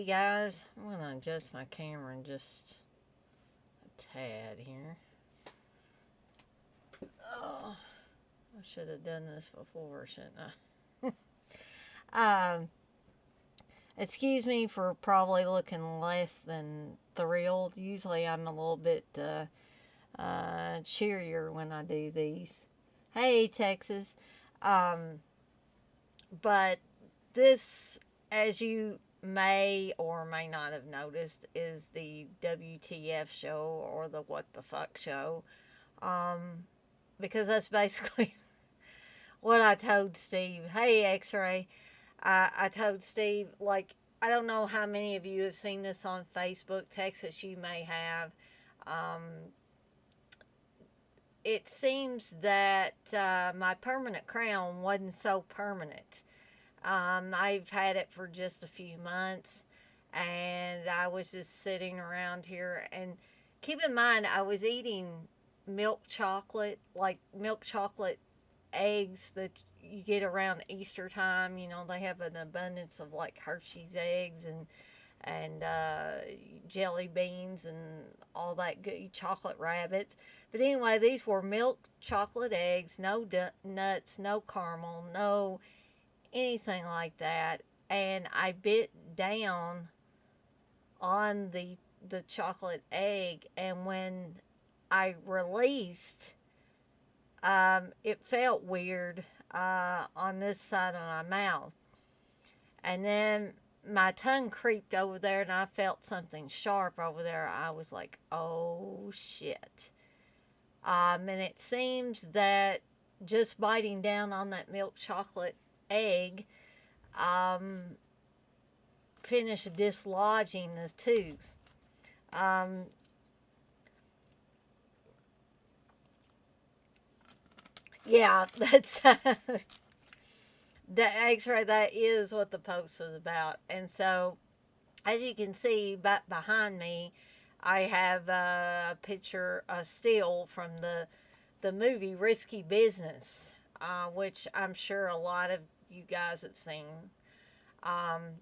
Hey guys, I'm gonna adjust my camera just a tad here. Oh, I should have done this before, shouldn't I? Excuse me for probably looking less than thrilled. Usually I'm a little bit cheerier when I do these. Hey, Texas. Um, but this, as you may or may not have noticed, is the WTF show or the What the Fuck show. Because that's basically what I told Steve. Hey, X Ray. I told Steve, like, I don't know how many of you have seen this on Facebook. Texas, you may have. Um, it seems that my permanent crown wasn't so permanent. I've had it for just a few months, and I was just sitting around here. And keep in mind, I was eating milk chocolate, like milk chocolate eggs that you get around Easter time. You know, they have an abundance of like Hershey's eggs and jelly beans and all that good chocolate rabbits. But anyway, these were milk chocolate eggs, no nuts, no caramel, no anything like that. And I bit down on the chocolate egg, and when I released, it felt weird on this side of my mouth. And then my tongue creeped over there, and I felt something sharp over there. I was like, oh shit. And it seems that just biting down on that milk chocolate egg um, finished dislodging the tooth. Um, yeah, that's the X-ray. That is what the post was about, and so as you can see, back behind me, I have a picture, a still from the movie Risky Business, which I'm sure a lot of you guys have seen.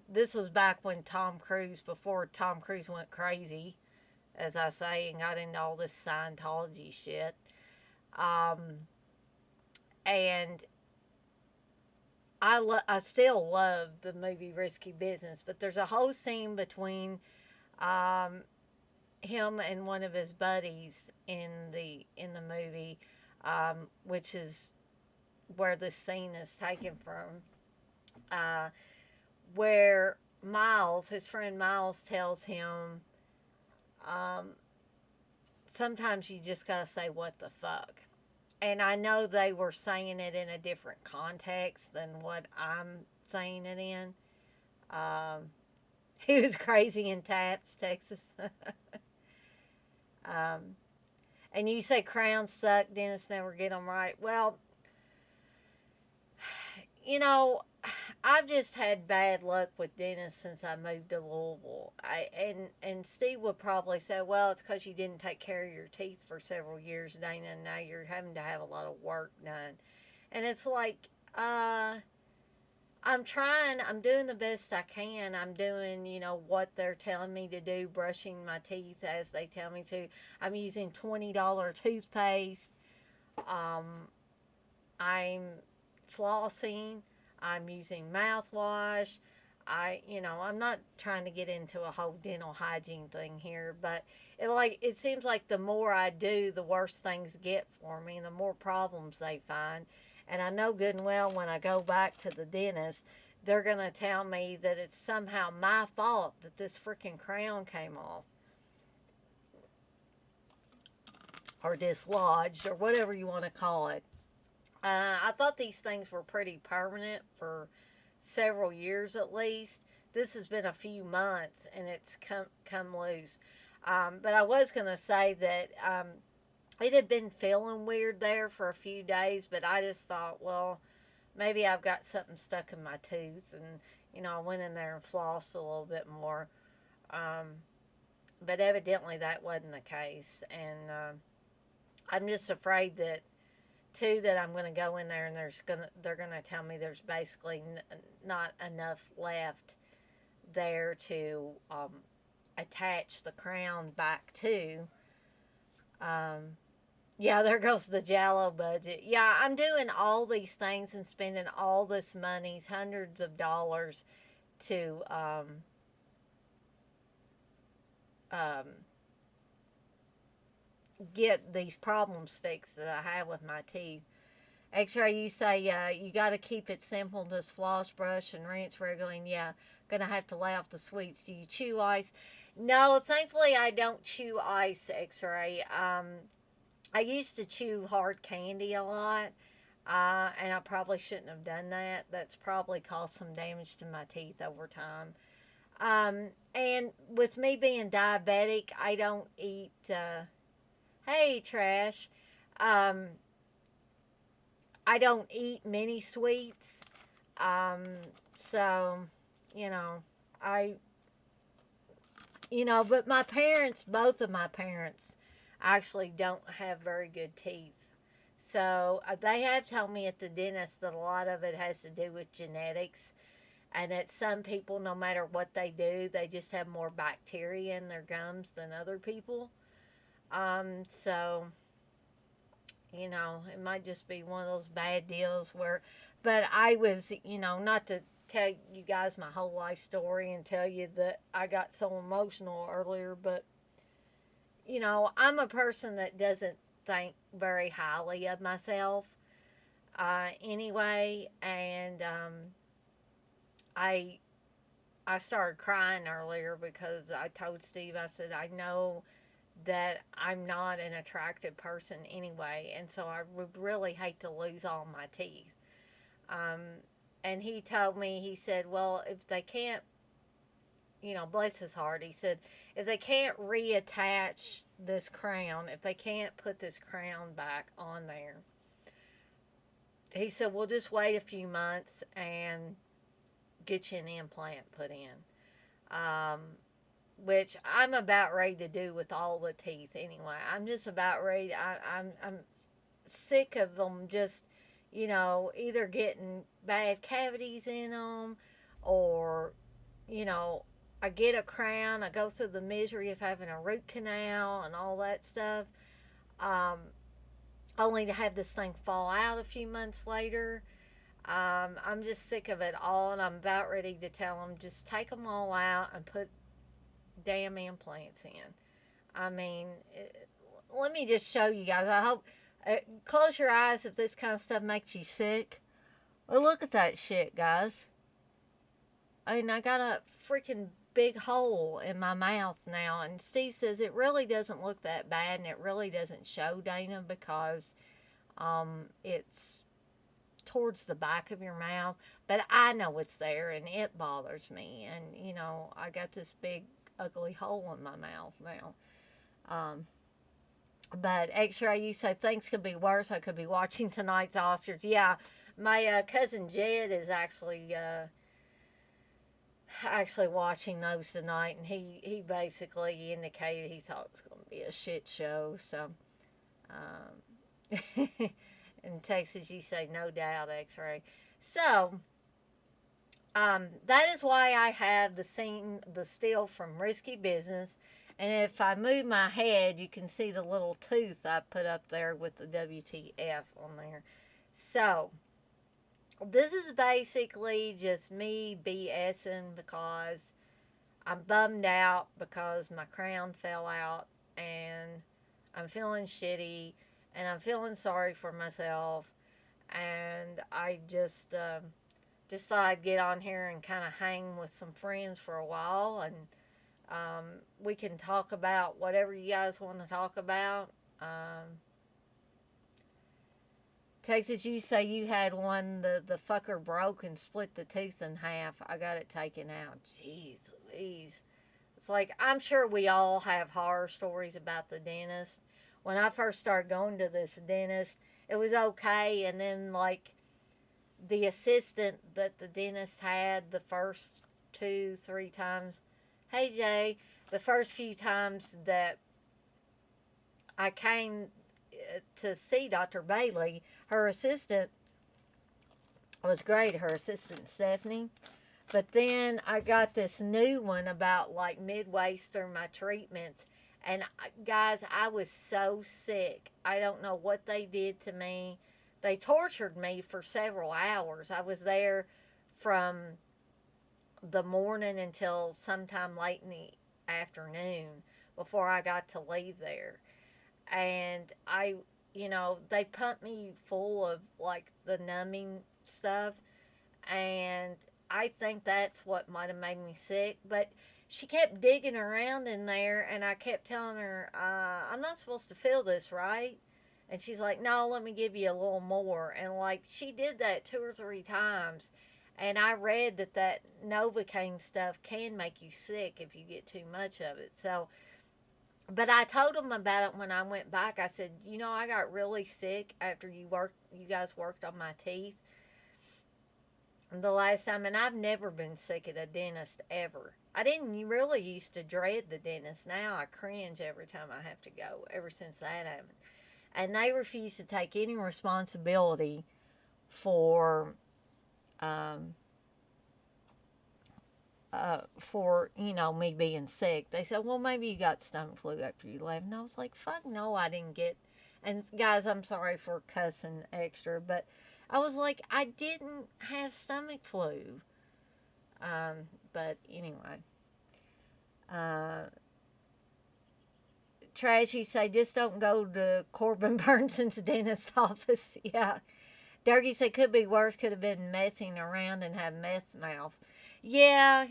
This was back when Tom Cruise, before Tom Cruise went crazy, as I say, and got into all this Scientology shit. Um, and I still love the movie Risky Business, but there's a whole scene between um, him and one of his buddies in the movie, which is where this scene is taken from. Uh, where Miles, his friend Miles, tells him, um, sometimes you just gotta say what the fuck. And I know they were saying it in a different context than what I'm saying it in. Um, he was crazy in Taps, Texas. um, and you say crowns suck, dentists never get them right. Well, you know, I've just had bad luck with dentists since I moved to Louisville. And Steve would probably say, "Well, it's because you didn't take care of your teeth for several years, Dana, and now you're having to have a lot of work done." And it's like, uh, I'm trying. I'm doing the best I can. I'm doing, what they're telling me to do, brushing my teeth as they tell me to. I'm using $20 toothpaste. Um, I'm flossing. I'm using mouthwash. I'm not trying to get into a whole dental hygiene thing here, but it seems like the more I do, the worse things get for me, and the more problems they find. And I know good and well when I go back to the dentist, they're gonna tell me that it's somehow my fault that this freaking crown came off or dislodged or whatever you want to call it. I thought these things were pretty permanent for several years at least. This has been a few months and it's come loose. But I was gonna say that it had been feeling weird there for a few days, but I just thought, well, maybe I've got something stuck in my tooth, and I went in there and flossed a little bit more. Um, but evidently that wasn't the case, and I'm just afraid that too that I'm going to go in there and they're going to tell me there's basically not enough left there to attach the crown back to. Um, yeah, there goes the Jello budget. Yeah, I'm doing all these things and spending all this money, hundreds of dollars, to um, get these problems fixed that I have with my teeth. X-ray, you say you got to keep it simple, just floss, brush, and rinse regularly. And yeah, gonna have to lay off the sweets. Do you chew ice? No, thankfully I don't chew ice. X-ray. I used to chew hard candy a lot, and I probably shouldn't have done that. That's probably caused some damage to my teeth over time. And with me being diabetic, I don't eat. Hey, trash. Um, I don't eat many sweets. Um, so, you know, I, but my parents, both of my parents, actually don't have very good teeth. So they have told me at the dentist that a lot of it has to do with genetics, and that some people, no matter what they do, they just have more bacteria in their gums than other people. So it might just be one of those bad deals where, but I was, not to tell you guys my whole life story and tell you that I got so emotional earlier, but, I'm a person that doesn't think very highly of myself anyway, and I I started crying earlier because I told Steve, I said, I know that I'm not an attractive person anyway, and so I would really hate to lose all my teeth. Um, and he told me, he said, well, if they can't, bless his heart, he said, if they can't reattach this crown, if they can't put this crown back on there, he said, we'll just wait a few months and get you an implant put in. Um, which I'm about ready to do with all the teeth anyway. I'm just about ready. I'm sick of them just, either getting bad cavities in them, or, you know, I get a crown, I go through the misery of having a root canal and all that stuff, um, only to have this thing fall out a few months later. I'm just sick of it all, and I'm about ready to tell them just take them all out and put damn implants in. I mean, let me just show you guys. I hope. Close your eyes if this kind of stuff makes you sick. Oh, look at that shit, guys. I mean, I got a freaking big hole in my mouth now, and Steve says it really doesn't look that bad, and it really doesn't show, Dana, because it's towards the back of your mouth. But I know it's there, and it bothers me, and I got this big ugly hole in my mouth now. But X-ray, you say things could be worse. I could be watching tonight's Oscars. Yeah, my cousin Jed is actually watching those tonight, and he basically indicated he thought it was going to be a shit show. So, in Texas, you say no doubt, X-ray. So, that is why I have the still from Risky Business. And if I move my head, you can see the little tooth I put up there with the WTF on there. So, this is basically just me BSing because I'm bummed out because my crown fell out and I'm feeling shitty and I'm feeling sorry for myself. And I just thought I'd get on here and kind of hang with some friends for a while, and we can talk about whatever you guys want to talk about. Texas, you say you had one, the fucker broke and split the tooth in half. I got it taken out. Jeez Louise. It's like, I'm sure we all have horror stories about the dentist. When I first started going to this dentist, it was okay, and then, like, the assistant that the dentist had the first 2-3 times, hey Jay, the first few times that I came to see Dr. Bailey, her assistant was great. Her assistant Stephanie, But then I got this new one about like midway through my treatments. And guys, I was so sick. I don't know what they did to me. They tortured me for several hours. I was there from the morning until sometime late in the afternoon before I got to leave there. And they pumped me full of like the numbing stuff. And I think that's what might have made me sick. But she kept digging around in there, and I kept telling her, I'm not supposed to feel this, right? And she's like, no, let me give you a little more. And like, she did that 2 or 3 times. And I read that Novocaine stuff can make you sick if you get too much of it. So, but I told them about it when I went back. I said, I got really sick after you guys worked on my teeth the last time, and I've never been sick at a dentist ever. I didn't really used to dread the dentist. Now I cringe every time I have to go, ever since that happened. And they refuse to take any responsibility for me being sick. They said, well, maybe you got stomach flu after you left. And I was like, fuck no, I didn't get. And guys, I'm sorry for cussing extra, but I was like, I didn't have stomach flu. But anyway. Trash, you say, just don't go to Corbin Burnson's dentist office. Yeah. Durkee said, could be worse, could have been messing around and have meth mouth. Yeah.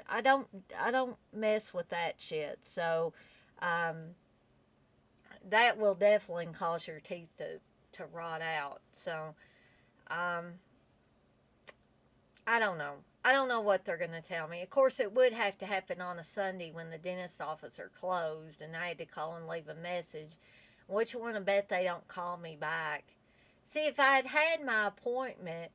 I don't mess with that shit. So, that will definitely cause your teeth to rot out. So, I don't know. I don't know what they're going to tell me. Of course, it would have to happen on a Sunday when the dentist office are closed, and I had to call and leave a message. Which one I bet they don't call me back. See, if I had my appointment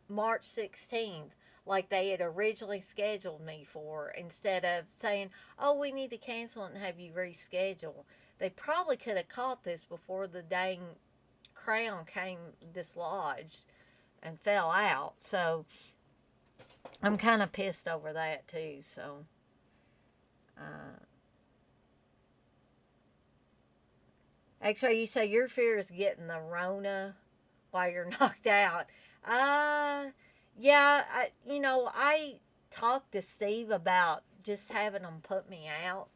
March 16th, like they had originally scheduled me for, instead of saying, oh, we need to cancel it and have you reschedule, they probably could have caught this before the dang crown came dislodged and fell out. So I'm kind of pissed over that too. So actually, you say your fear is getting the Rona while you're knocked out. Yeah, I talked to Steve about just having them put me out,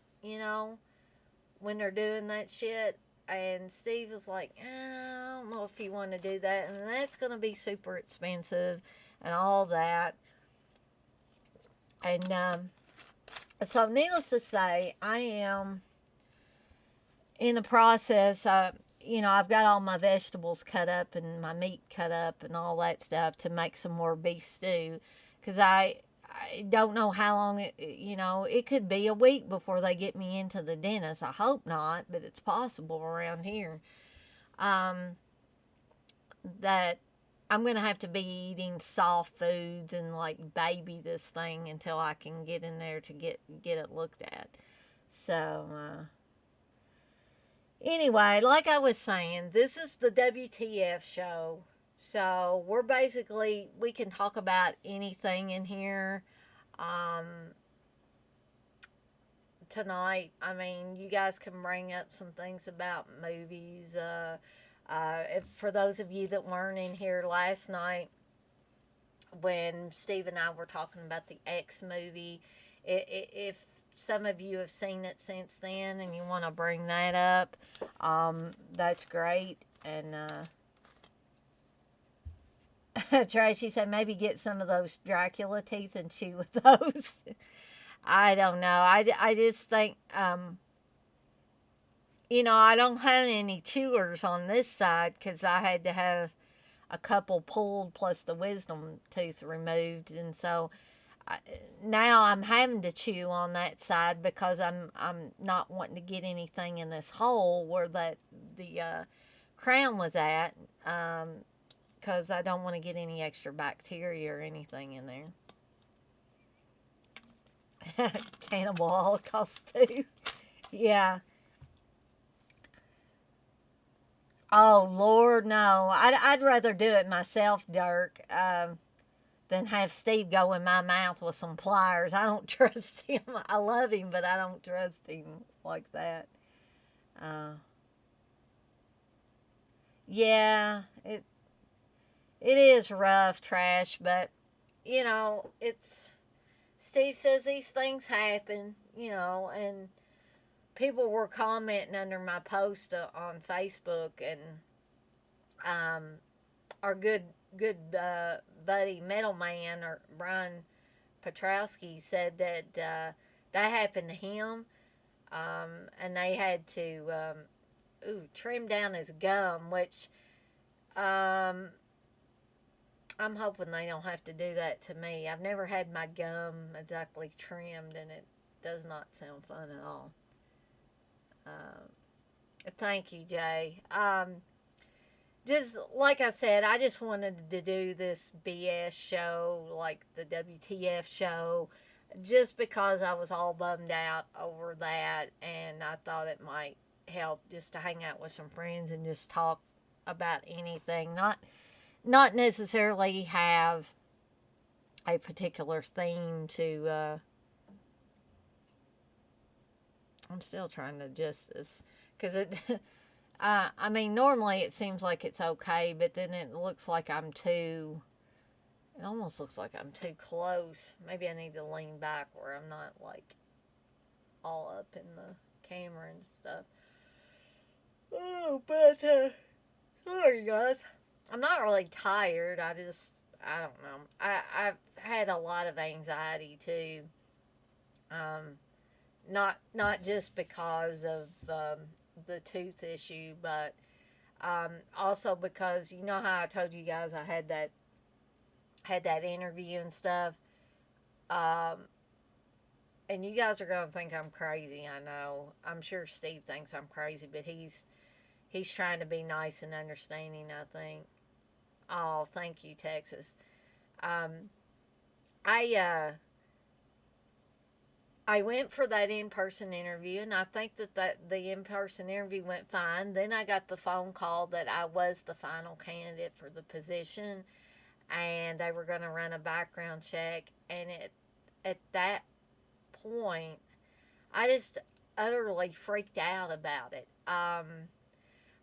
when they're doing that shit. And Steve was like, I don't know if you want to do that. And that's going to be super expensive and all that. And so needless to say, I am in the process. I've got all my vegetables cut up and my meat cut up and all that stuff to make some more beef stew. Because I don't know how long it could be a week before they get me into the dentist. I hope not, but it's possible around here. That I'm going to have to be eating soft foods and like baby this thing until I can get in there to get it looked at. So, anyway, like I was saying, this is the WTF show. So we can talk about anything in here tonight. I mean, you guys can bring up some things about movies. For those of you that weren't in here last night when Steve and I were talking about the X movie, if some of you have seen it since then and you want to bring that up, that's great. And Tracy said maybe get some of those Dracula teeth and chew with those. I don't know. I just think, I don't have any chewers on this side because I had to have a couple pulled plus the wisdom tooth removed. And so now I'm having to chew on that side because I'm not wanting to get anything in this hole where the crown was at, because I don't want to get any extra bacteria or anything in there. Cannibal Holocaust too. Yeah. Oh Lord, no. I'd rather do it myself, Dirk. than have Steve go in my mouth with some pliers. I don't trust him. I love him, but I don't trust him like that. Uh, yeah, it is rough, Trash, but you know, it's Steve says these things happen, you know, and people were commenting under my post on Facebook, and um, our good buddy Metal Man or Brian Petrowski said that that happened to him, and they had to trim down his gum, which um, I'm hoping they don't have to do that to me. I've never had my gum exactly trimmed, and it does not sound fun at all. Thank you, Jay. Just like I said, I just wanted to do this BS show, like the WTF show, just because I was all bummed out over that, and I thought it might help just to hang out with some friends and just talk about anything, not necessarily have a particular theme to. I'm still trying to adjust this because it. I mean, normally it seems like it's okay, but then it looks like I'm too. It almost looks like I'm too close. Maybe I need to lean back where I'm not like all up in the camera and stuff. Oh, but sorry guys. I'm not really tired. I don't know. I've had a lot of anxiety too. Not just because of the tooth issue, but also because you know how I told you guys I had that interview and stuff. And you guys are gonna think I'm crazy. I know. I'm sure Steve thinks I'm crazy, but he's trying to be nice and understanding, I think. Oh, thank you, Texas. Um, I went for that in-person interview, and I think that the in-person interview went fine. Then I got the phone call that I was the final candidate for the position, and they were going to run a background check. And at that point, I just utterly freaked out about it.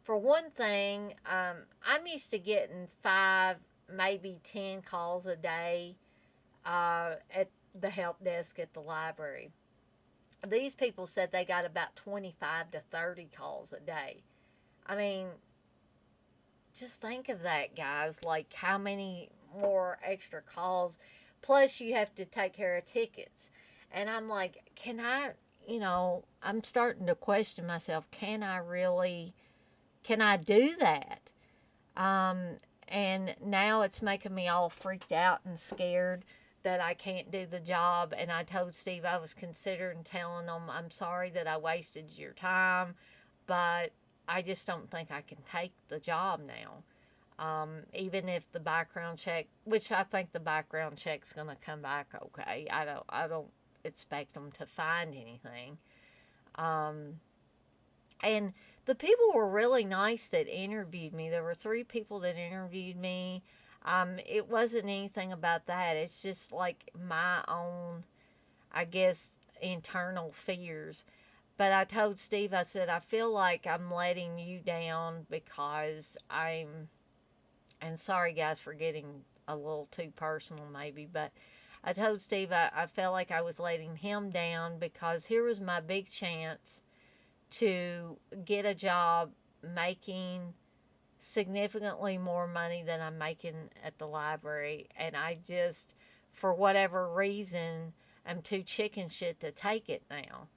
For one thing, I'm used to getting 5, maybe 10 calls a day at the help desk at the library. These people said they got about 25 to 30 calls a day. I mean, just think of that, guys. Like, how many more extra calls? Plus, you have to take care of tickets. And I'm like, I'm starting to question myself. Can I do that? And now it's making me all freaked out and scared that I can't do the job. And I told Steve I was considering telling him, I'm sorry that I wasted your time, but I just don't think I can take the job now. Even if the background check, which I think the background check's gonna come back okay. I don't expect them to find anything. And the people were really nice that interviewed me. There were 3 people that interviewed me. It wasn't anything about that. It's just like my own, I guess, internal fears. But I told Steve, I said, I feel like I'm letting you down because and sorry guys for getting a little too personal maybe, but I told Steve I felt like I was letting him down because here was my big chance to get a job making significantly more money than I'm making at the library, and I just, for whatever reason, I'm too chicken shit to take it now.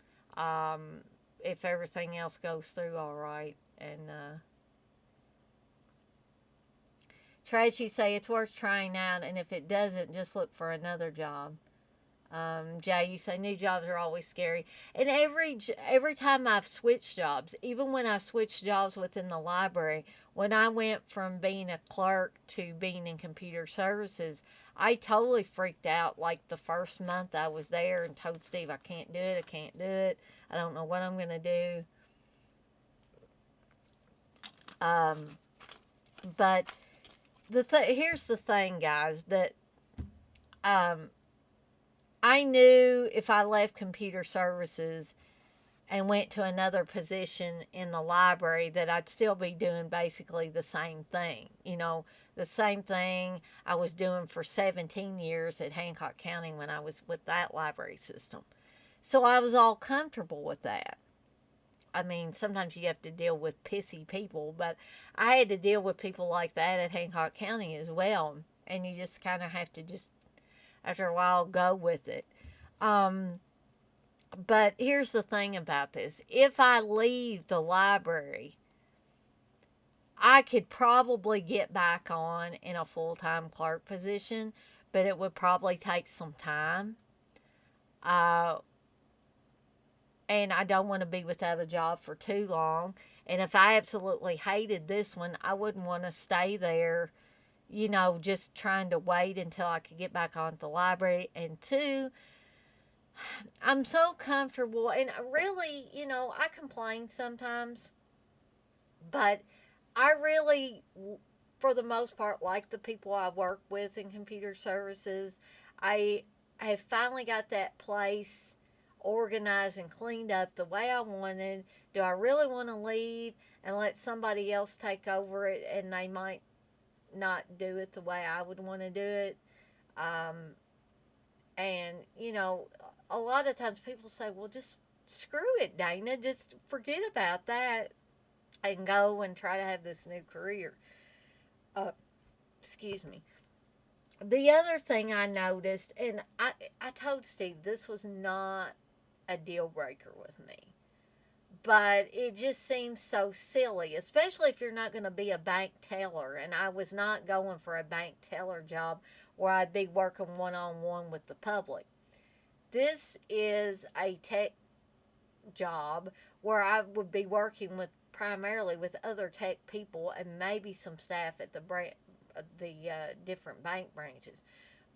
If everything else goes through all right. And Trace, you say it's worth trying out, and if it doesn't, just look for another job. Jay, you say new jobs are always scary, and every time I've switched jobs, even when I switched jobs within the library, when I went from being a clerk to being in computer services, I totally freaked out. Like the first month I was there, and told Steve I can't do it. I can't do it. I don't know what I'm gonna do. But here's the thing, guys, that um, I knew if I left computer services and went to another position in the library that I'd still be doing basically the same thing. The same thing I was doing for 17 years at Hancock County when I was with that library system. So I was all comfortable with that. I mean, sometimes you have to deal with pissy people, but I had to deal with people like that at Hancock County as well. And you just kind of have to just, after a while, go with it. Um, but here's the thing about this: if I leave the library, I could probably get back on in a full time clerk position, but it would probably take some time. Uh, and I don't want to be without a job for too long. And if I absolutely hated this one, I wouldn't want to stay there, just trying to wait until I could get back on the library. And two, I'm so comfortable, and really, I complain sometimes, but I really, for the most part, like the people I work with in computer services. I have finally got that place organized and cleaned up the way I wanted. Do I really want to leave and let somebody else take over it, and they might not do it the way I would want to do it? And, a lot of times people say, well, just screw it, Dana. Just forget about that and go and try to have this new career. Uh, Excuse me. The other thing I noticed, and I told Steve this was not a deal breaker with me, but it just seems so silly, especially if you're not going to be a bank teller. And I was not going for a bank teller job where I'd be working one on one with the public. This is a tech job where I would be working with primarily with other tech people and maybe some staff at the different bank branches.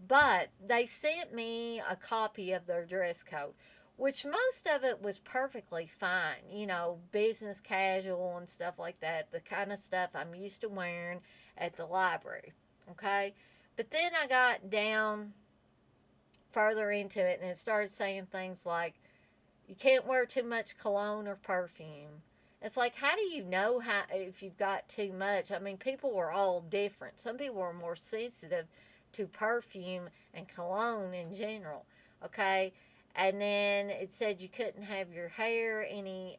But they sent me a copy of their dress code, which most of it was perfectly fine. Business casual and stuff like that, the kind of stuff I'm used to wearing at the library. Okay? But then I got down further into it and it started saying things like, you can't wear too much cologne or perfume. It's like, how do you know if you've got too much? I mean, people were all different. Some people were more sensitive to perfume and cologne in general. Okay? And then it said you couldn't have your hair any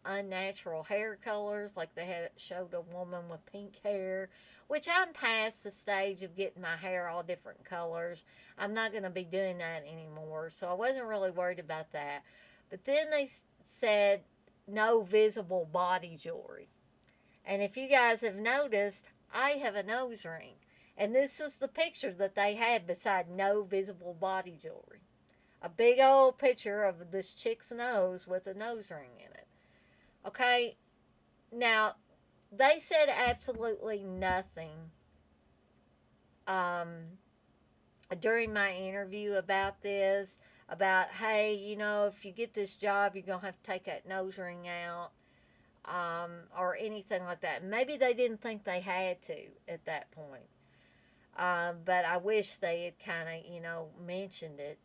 unnatural hair colors, like they had showed a woman with pink hair, which I'm past the stage of getting my hair all different colors. I'm not going to be doing that anymore, so I wasn't really worried about that. But then they said no visible body jewelry. And if you guys have noticed, I have a nose ring. And this is the picture that they had beside no visible body jewelry. A big old picture of this chick's nose with a nose ring in it. Okay, now they said absolutely nothing um, during my interview about this. About, hey, if you get this job, you're going to have to take that nose ring out, or anything like that. Maybe they didn't think they had to at that point. But I wish they had kind of, mentioned it.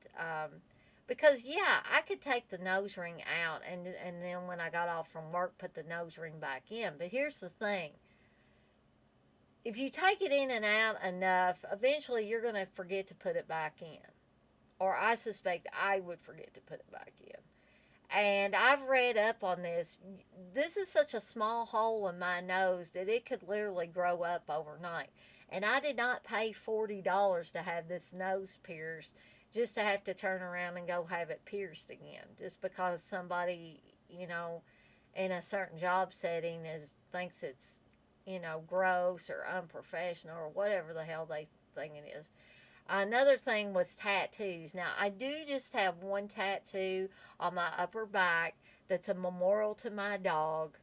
Because, yeah, I could take the nose ring out and then when I got off from work, put the nose ring back in. But here's the thing. If you take it in and out enough, eventually you're going to forget to put it back in. Or I suspect I would forget to put it back in. And I've read up on this. This is such a small hole in my nose that it could literally grow up overnight. And I did not pay $40 to have this nose pierced just to have to turn around and go have it pierced again. Just because somebody, in a certain job setting thinks it's, gross or unprofessional or whatever the hell they think it is. Another thing was tattoos. Now, I do just have one tattoo on my upper back that's a memorial to my dog.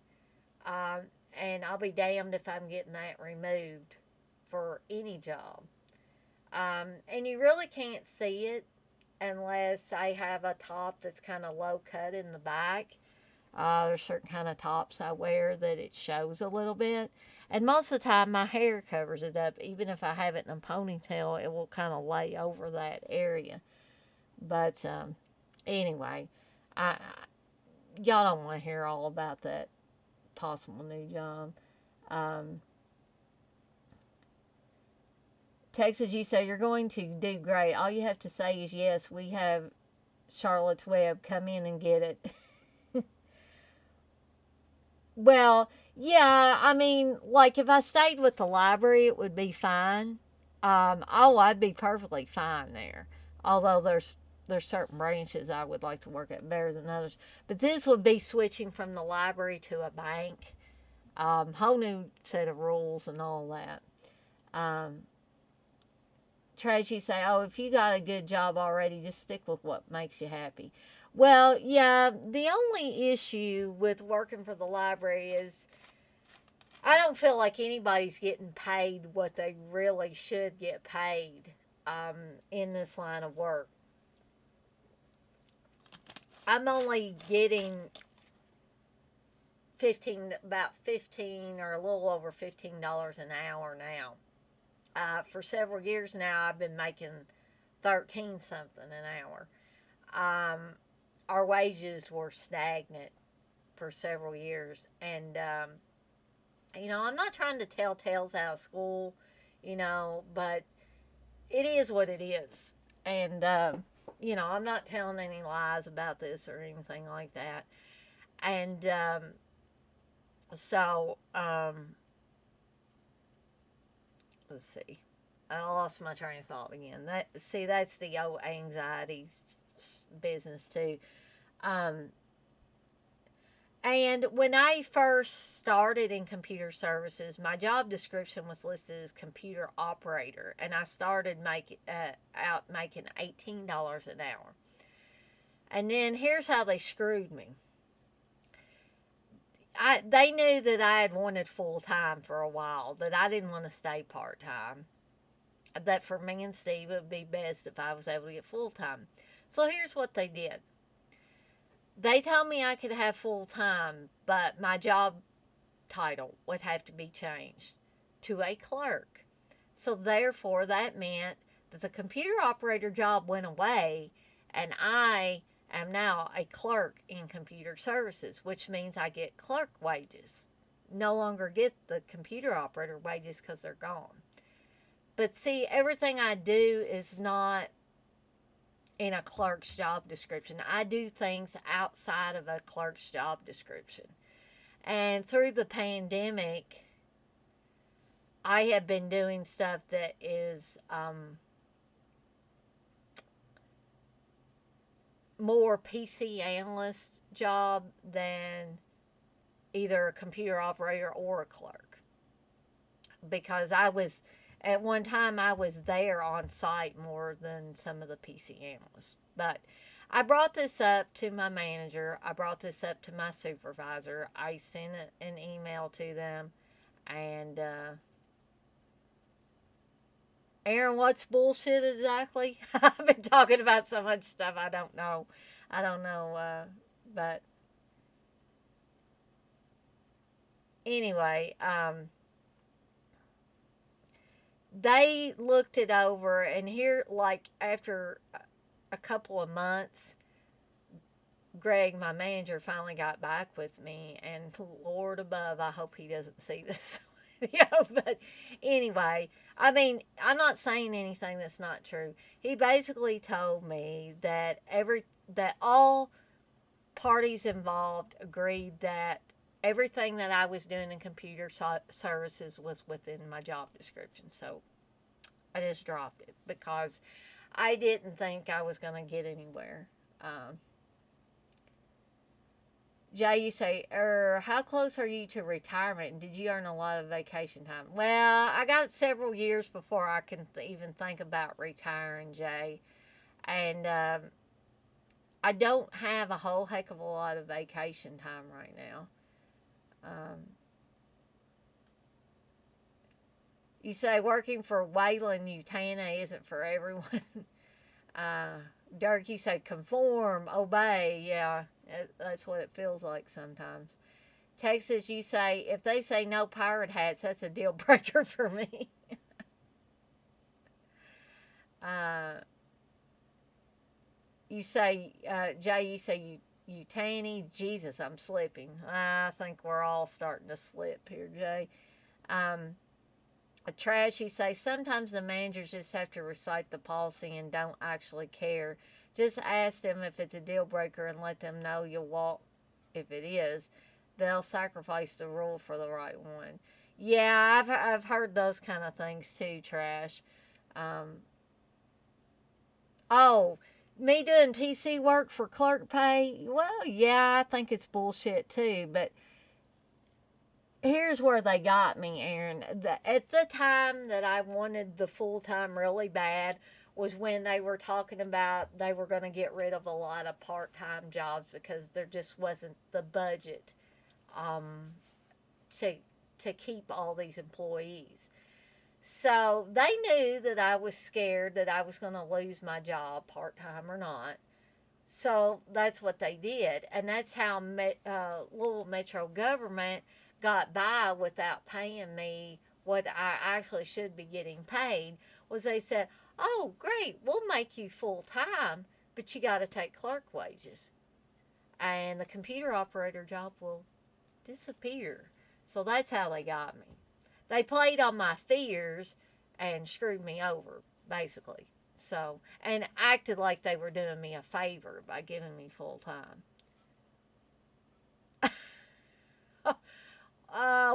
And I'll be damned if I'm getting that removed for any job. And you really can't see it unless I have a top that's kind of low cut in the back. There's certain kind of tops I wear that it shows a little bit. And most of the time, my hair covers it up. Even if I have it in a ponytail, it will kind of lay over that area. But anyway, I y'all don't want to hear all about that possible new job. Um, Texas, you say you're going to do great. All you have to say is yes. We have Charlotte's Web. Come in and get it. Well, yeah, I mean, like if I stayed with the library, it would be fine. Oh, I'd be perfectly fine there. Although there's certain branches I would like to work at better than others. But this would be switching from the library to a bank. Whole new set of rules and all that. Um, Tracy say, oh, if you got a good job already, just stick with what makes you happy. Well, yeah, the only issue with working for the library is I don't feel like anybody's getting paid what they really should get paid in this line of work. I'm only getting about 15 or a little over $15 an hour now. For several years now, I've been making 13 something an hour. Our wages were stagnant for several years, and I'm not trying to tell tales out of school, but it is what it is, and I'm not telling any lies about this or anything like that, and so let's see. I lost my train of thought again. That's the old anxiety business too. Um, and when I first started in computer services, my job description was listed as computer operator, and I started out making $18 an hour. And then here's how they screwed me. They knew that I had wanted full time for a while, that I didn't want to stay part time. That for me and Steve it would be best if I was able to get full time. So here's what they did. They told me I could have full time, but my job title would have to be changed to a clerk. So therefore, that meant that the computer operator job went away, and I am now a clerk in computer services, which means I get clerk wages. No longer get the computer operator wages because they're gone. But see, everything I do is not in a clerk's job description. I do things outside of a clerk's job description. And through the pandemic, I have been doing stuff that is more PC analyst job than either a computer operator or a clerk. Because at one time, I was there on site more than some of the PC analysts. But I brought this up to my manager. I brought this up to my supervisor. I sent an email to them. And, Aaron, what's bullshit exactly? I've been talking about so much stuff I don't know. But anyway, they looked it over, and here, like, after a couple of months, Greg, my manager, finally got back with me, and Lord above, I hope he doesn't see this video. But anyway, I mean, I'm not saying anything that's not true. He basically told me that all parties involved agreed that everything that I was doing in computer services was within my job description. So I just dropped it because I didn't think I was going to get anywhere. Jay, you say, how close are you to retirement? And did you earn a lot of vacation time? Well, I got several years before I can even think about retiring, Jay. And I don't have a whole heck of a lot of vacation time right now. You say working for Wayland Utana isn't for everyone. Uh, Dirk, you say conform, obey. Yeah, that's what it feels like sometimes. Texas, you say if they say no pirate hats, that's a deal breaker for me. Uh, you say, Jay, you say you tanny. Jesus, I'm slipping. I think we're all starting to slip here, Jay. Um, Trash, you say sometimes the managers just have to recite the policy and don't actually care. Just ask them if it's a deal breaker and let them know you'll walk if it is. They'll sacrifice the rule for the right one. Yeah, I've heard those kind of things too, Trash. Um, oh, me doing PC work for clerk pay? Well, yeah, I think it's bullshit too, but here's where they got me, Aaron. At the time that I wanted the full time really bad was when they were talking about they were going to get rid of a lot of part time jobs because there just wasn't the budget um, to keep all these employees. So they knew that I was scared that I was going to lose my job, part time or not. So that's what they did, and that's how Louisville Metro government got by without paying me what I actually should be getting paid. Was they said, "Oh, great, we'll make you full time, but you got to take clerk wages, and the computer operator job will disappear." So that's how they got me. They played on my fears and screwed me over, basically. So, and acted like they were doing me a favor by giving me full time.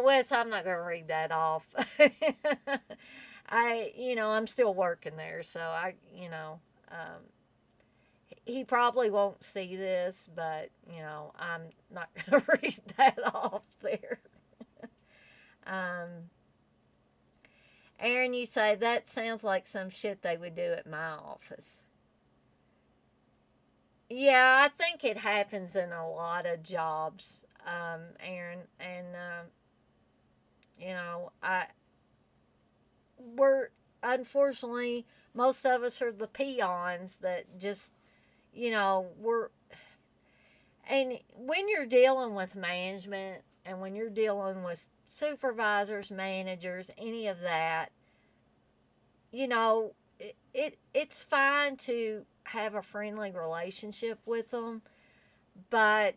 Wes, I'm not going to read that off. I'm still working there, so he probably won't see this, but, I'm not going to read that off there. um, Aaron, you say that sounds like some shit they would do at my office. Yeah, I think it happens in a lot of jobs, Aaron, and I we're unfortunately most of us are the peons that just we're and when you're dealing with management and when you're dealing with supervisors, managers, any of that, it's fine to have a friendly relationship with them, but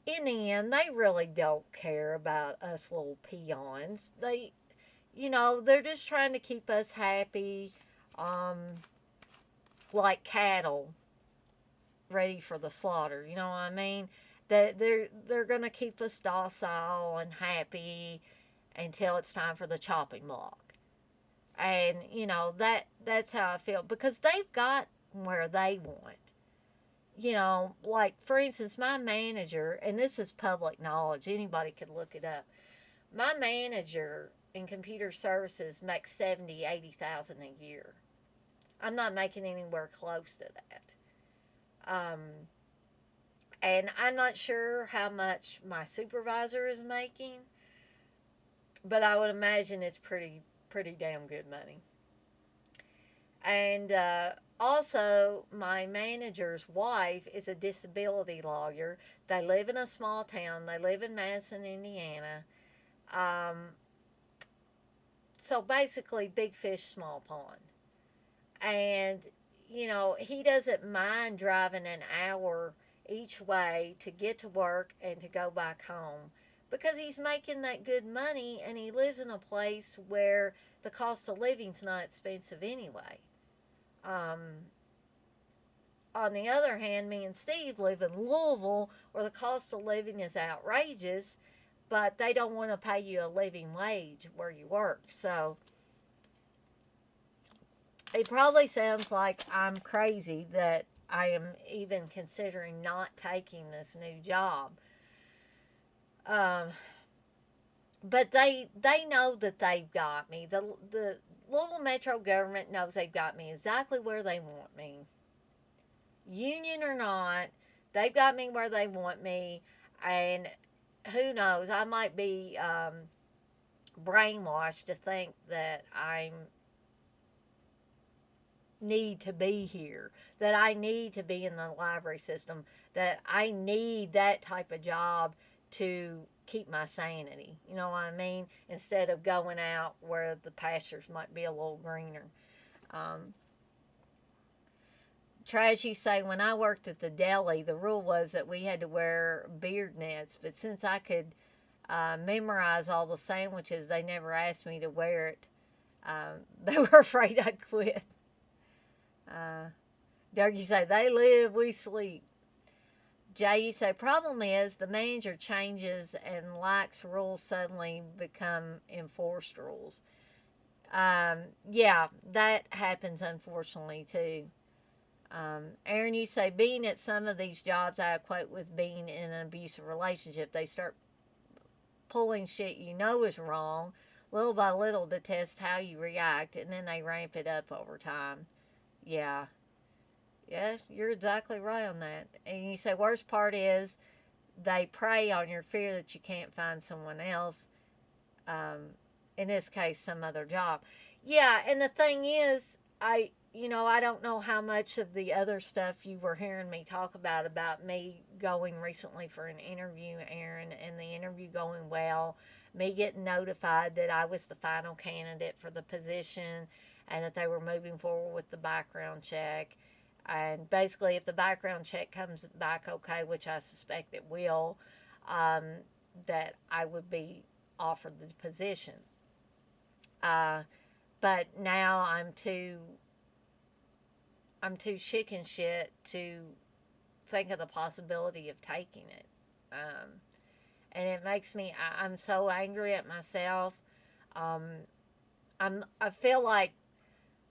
in the end, they really don't care about us little peons. They're just trying to keep us happy, um, like cattle ready for the slaughter. You know what I mean? They're gonna keep us docile and happy until it's time for the chopping block. And that's how I feel because they've got where they want. Like for instance, my manager, and this is public knowledge, anybody could look it up. My manager in computer services makes 70, 80,000 a year. I'm not making anywhere close to that. And I'm not sure how much my supervisor is making, but I would imagine it's pretty damn good money. And also, my manager's wife is a disability lawyer. They live in a small town. They live in Madison, Indiana. Um, so basically, big fish, small pond. And, he doesn't mind driving an hour each way to get to work and to go back home because he's making that good money and he lives in a place where the cost of living's not expensive anyway. Um, on the other hand, me and Steve live in Louisville where the cost of living is outrageous, but they don't want to pay you a living wage where you work. So it probably sounds like I'm crazy that I am even considering not taking this new job. Um, but they know that they've got me. The Louisville Metro government knows they've got me exactly where they want me. Union or not, they've got me where they want me. And who knows, I might be brainwashed to think that I'm need to be here, that I need to be in the library system, that I need that type of job to keep my sanity. You know what I mean? Instead of going out where the pastures might be a little greener. Um, Trash, you say, when I worked at the deli, the rule was that we had to wear beard nets, but since I could memorize all the sandwiches, they never asked me to wear it. They were afraid I'd quit. Doug, you say, they live, we sleep. Jay, you say, problem is the manager changes and lax rules suddenly become enforced rules. Yeah, that happens unfortunately too. Aaron, you say, being at some of these jobs I equate with being in an abusive relationship. They start pulling shit you know is wrong, little by little, to test how you react, and then they ramp it up over time. Yeah. Yeah, you're exactly right on that. And you say, worst part is they prey on your fear that you can't find someone else. In this case, some other job. Yeah, and the thing is, I don't know how much of the other stuff you were hearing me talk about me going recently for an interview, Aaron, and the interview going well, me getting notified that I was the final candidate for the position and that they were moving forward with the background check. And basically, if the background check comes back okay, which I suspect it will, um, that I would be offered the position. Uh, but now I'm too chicken shit to think of the possibility of taking it. Um, and it makes me, I'm so angry at myself. Um, I feel like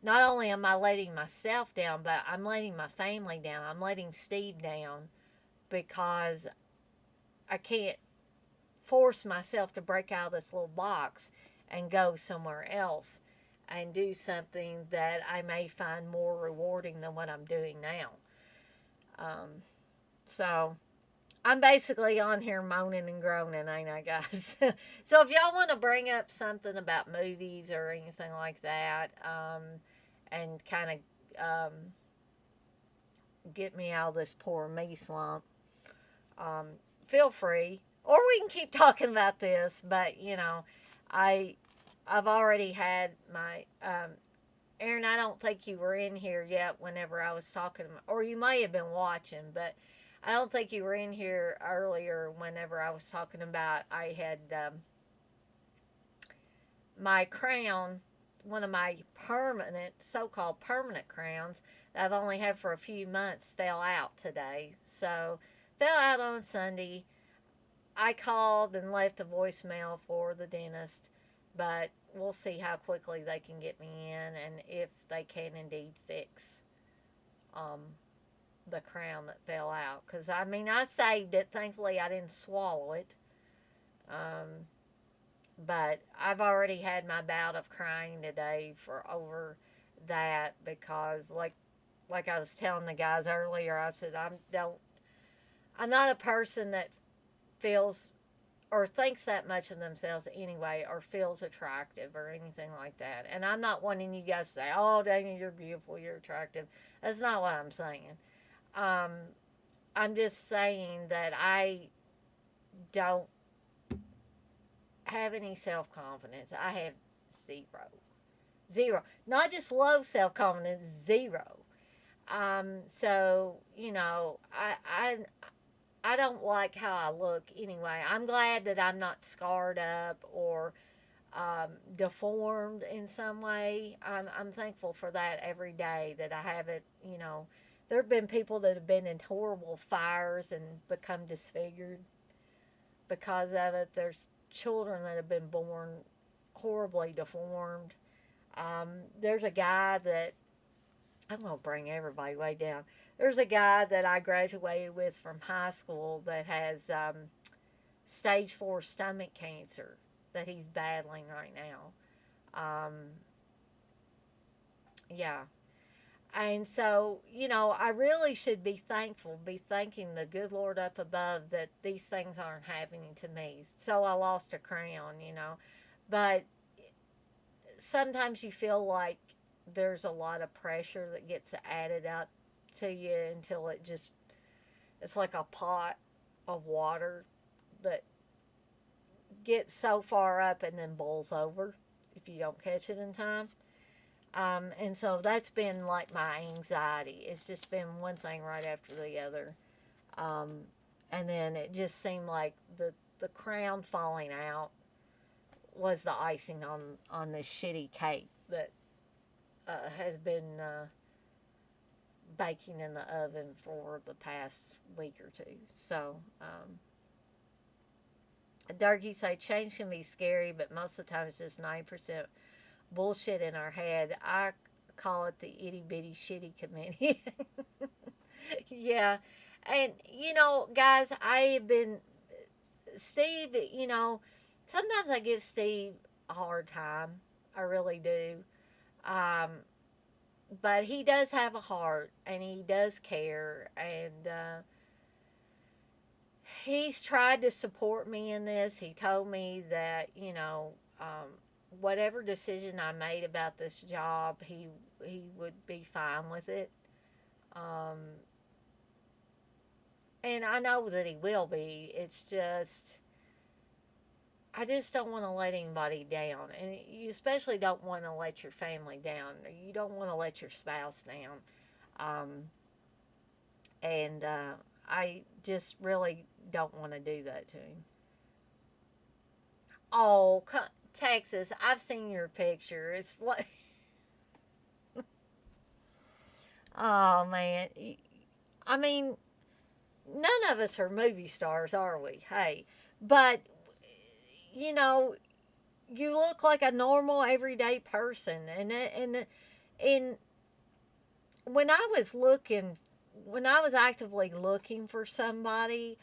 not only am I letting myself down, but I'm letting my family down. I'm letting Steve down because I can't force myself to break out of this little box and go somewhere else and do something that I may find more rewarding than what I'm doing now. Um, so I'm basically on here moaning and groaning, ain't I, guys? So if y'all want to bring up something about movies or anything like that, and kind of get me out of this poor me slump, um, feel free. Or we can keep talking about this, but I I've already had my Aaron. I don't think you were in here yet whenever I was talking, or you may have been watching, but I don't think you were in here earlier whenever I was talking about I had my crown, one of my permanent, so-called permanent crowns that I've only had for a few months, fell out today. So fell out on Sunday. I called and left a voicemail for the dentist, but we'll see how quickly they can get me in and if they can indeed fix um, the crown that fell out. Because, I saved it. Thankfully, I didn't swallow it. But I've already had my bout of crying today for over that because, like I was telling the guys earlier, I said I'm not a person that feels or thinks that much of themselves anyway, or feels attractive or anything like that. And I'm not wanting you guys to say, "Oh, Daniel, you're beautiful, you're attractive." That's not what I'm saying. Um, I'm just saying that I don't have any self confidence. I have zero, zero. Not just low self confidence, zero. So I don't like how I look anyway. I'm glad that I'm not scarred up or deformed in some way. I'm thankful for that every day that I haven't, there have been people that have been in horrible fires and become disfigured because of it. There's children that have been born horribly deformed. There's a guy that, I'm going to bring everybody way down. There's a guy that I graduated with from high school that has stage 4 stomach cancer that he's battling right now. Yeah. And so, I really should be thankful, be thanking the good Lord up above that these things aren't happening to me. So I lost a crown. But sometimes you feel like there's a lot of pressure that gets added out to you until it's like a pot of water that gets so far up and then boils over if you don't catch it in time. And so that's been like my anxiety. It's just been one thing right after the other. Um, and then it just seemed like the crown falling out was the icing on this shitty cake that has been baking in the oven for the past week or two. So, Darky say change can be scary, but most of the time it's just 9% bullshit in our head. I call it the itty bitty shitty comedian. Yeah. And, guys, I have been, Steve, sometimes I give Steve a hard time. I really do. Um, but he does have a heart and he does care. And he's tried to support me in this. He told me that, whatever decision I made about this job, he would be fine with it. Um, and I know that he will be. It's just, I just don't want to let anybody down. And you especially don't want to let your family down. You don't want to let your spouse down. Um, and I just really don't want to do that to him. Oh, Texas, I've seen your picture. It's like, oh man. I mean, none of us are movie stars, are we? Hey, but you know, you look like a normal everyday person, and when I was looking, when I was actively looking for somebody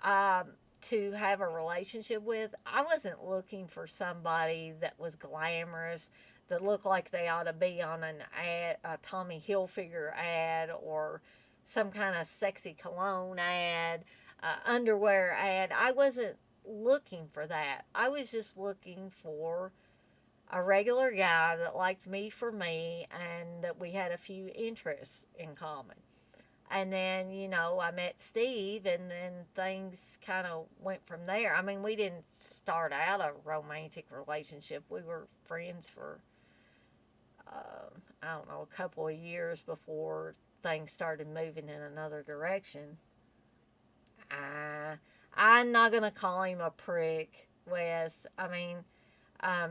to have a relationship with, I wasn't looking for somebody that was glamorous, that looked like they ought to be on an ad, a Tommy Hilfiger ad, or some kind of sexy cologne ad, underwear ad. I wasn't looking for that. I was just looking for a regular guy that liked me for me and that we had a few interests in common. And then, I met Steve, and then things kind of went from there. I mean, we didn't start out a romantic relationship. We were friends for, I don't know, a couple of years before things started moving in another direction. I'm not going to call him a prick, Wes. I mean, um,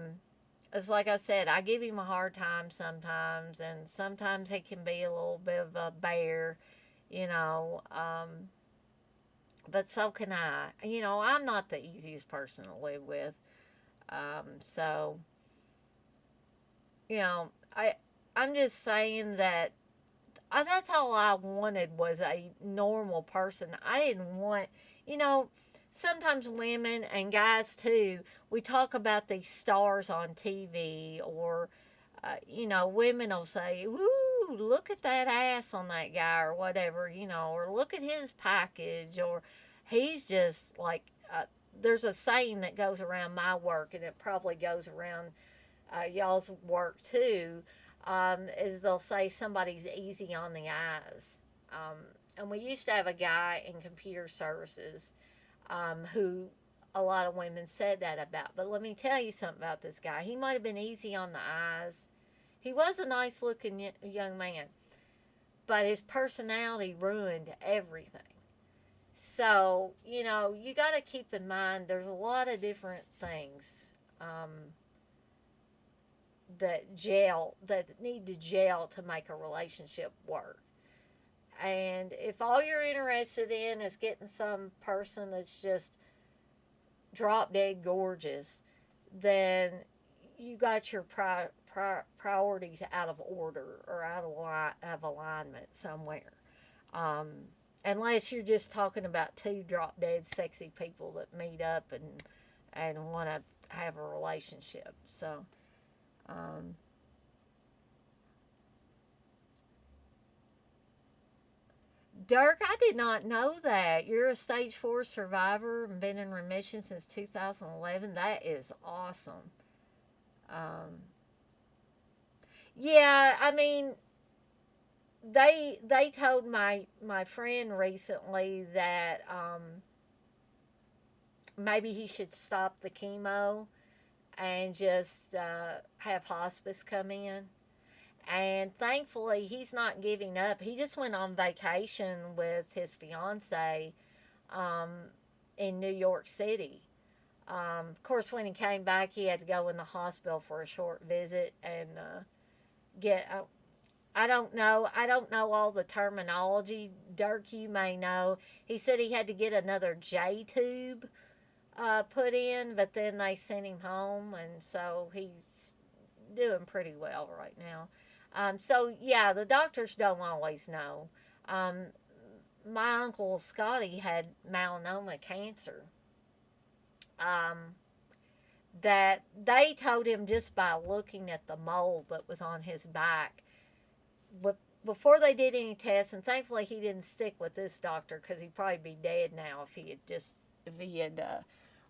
it's like I said, I give him a hard time sometimes, and sometimes he can be a little bit of a bear, you know. But so can I. I'm not the easiest person to live with. So, you know, I, I'm just saying that that's all I wanted was a normal person. I didn't want, you know, sometimes women and guys too, we talk about these stars on TV, or, women will say, "Woo, look at that ass on that guy," or whatever, or look at his package, or he's just like, there's a saying that goes around my work, and it probably goes around y'all's work too, is they'll say somebody's easy on the eyes. And we used to have a guy in computer services who a lot of women said that about. But let me tell you something about this guy. He might have been easy on the eyes. He was a nice looking young man, but his personality ruined everything. So, you got to keep in mind there's a lot of different things that need to gel to make a relationship work. And if all you're interested in is getting some person that's just drop dead gorgeous, then you got your priorities out of order, or out of alignment somewhere. Um, Unless you're just talking about two drop dead sexy people that meet up and want to have a relationship. So, um, Dirk, I did not know that. You're a stage 4 survivor and been in remission since 2011. That is awesome. Um, Yeah, I mean, they told my friend recently that maybe he should stop the chemo and just have hospice come in. And thankfully, he's not giving up. He just went on vacation with his fiance um, in New York City. Of course, when he came back, he had to go in the hospital for a short visit and get. I don't know. I don't know all the terminology. Dirk, you may know. He said he had to get another J tube put in, but then they sent him home, and so he's doing pretty well right now. So yeah, the doctors don't always know. Um, my uncle Scotty had melanoma cancer. Um, that they told him just by looking at the mold that was on his back. Before they did any tests, and thankfully he didn't stick with this doctor because he'd probably be dead now if he had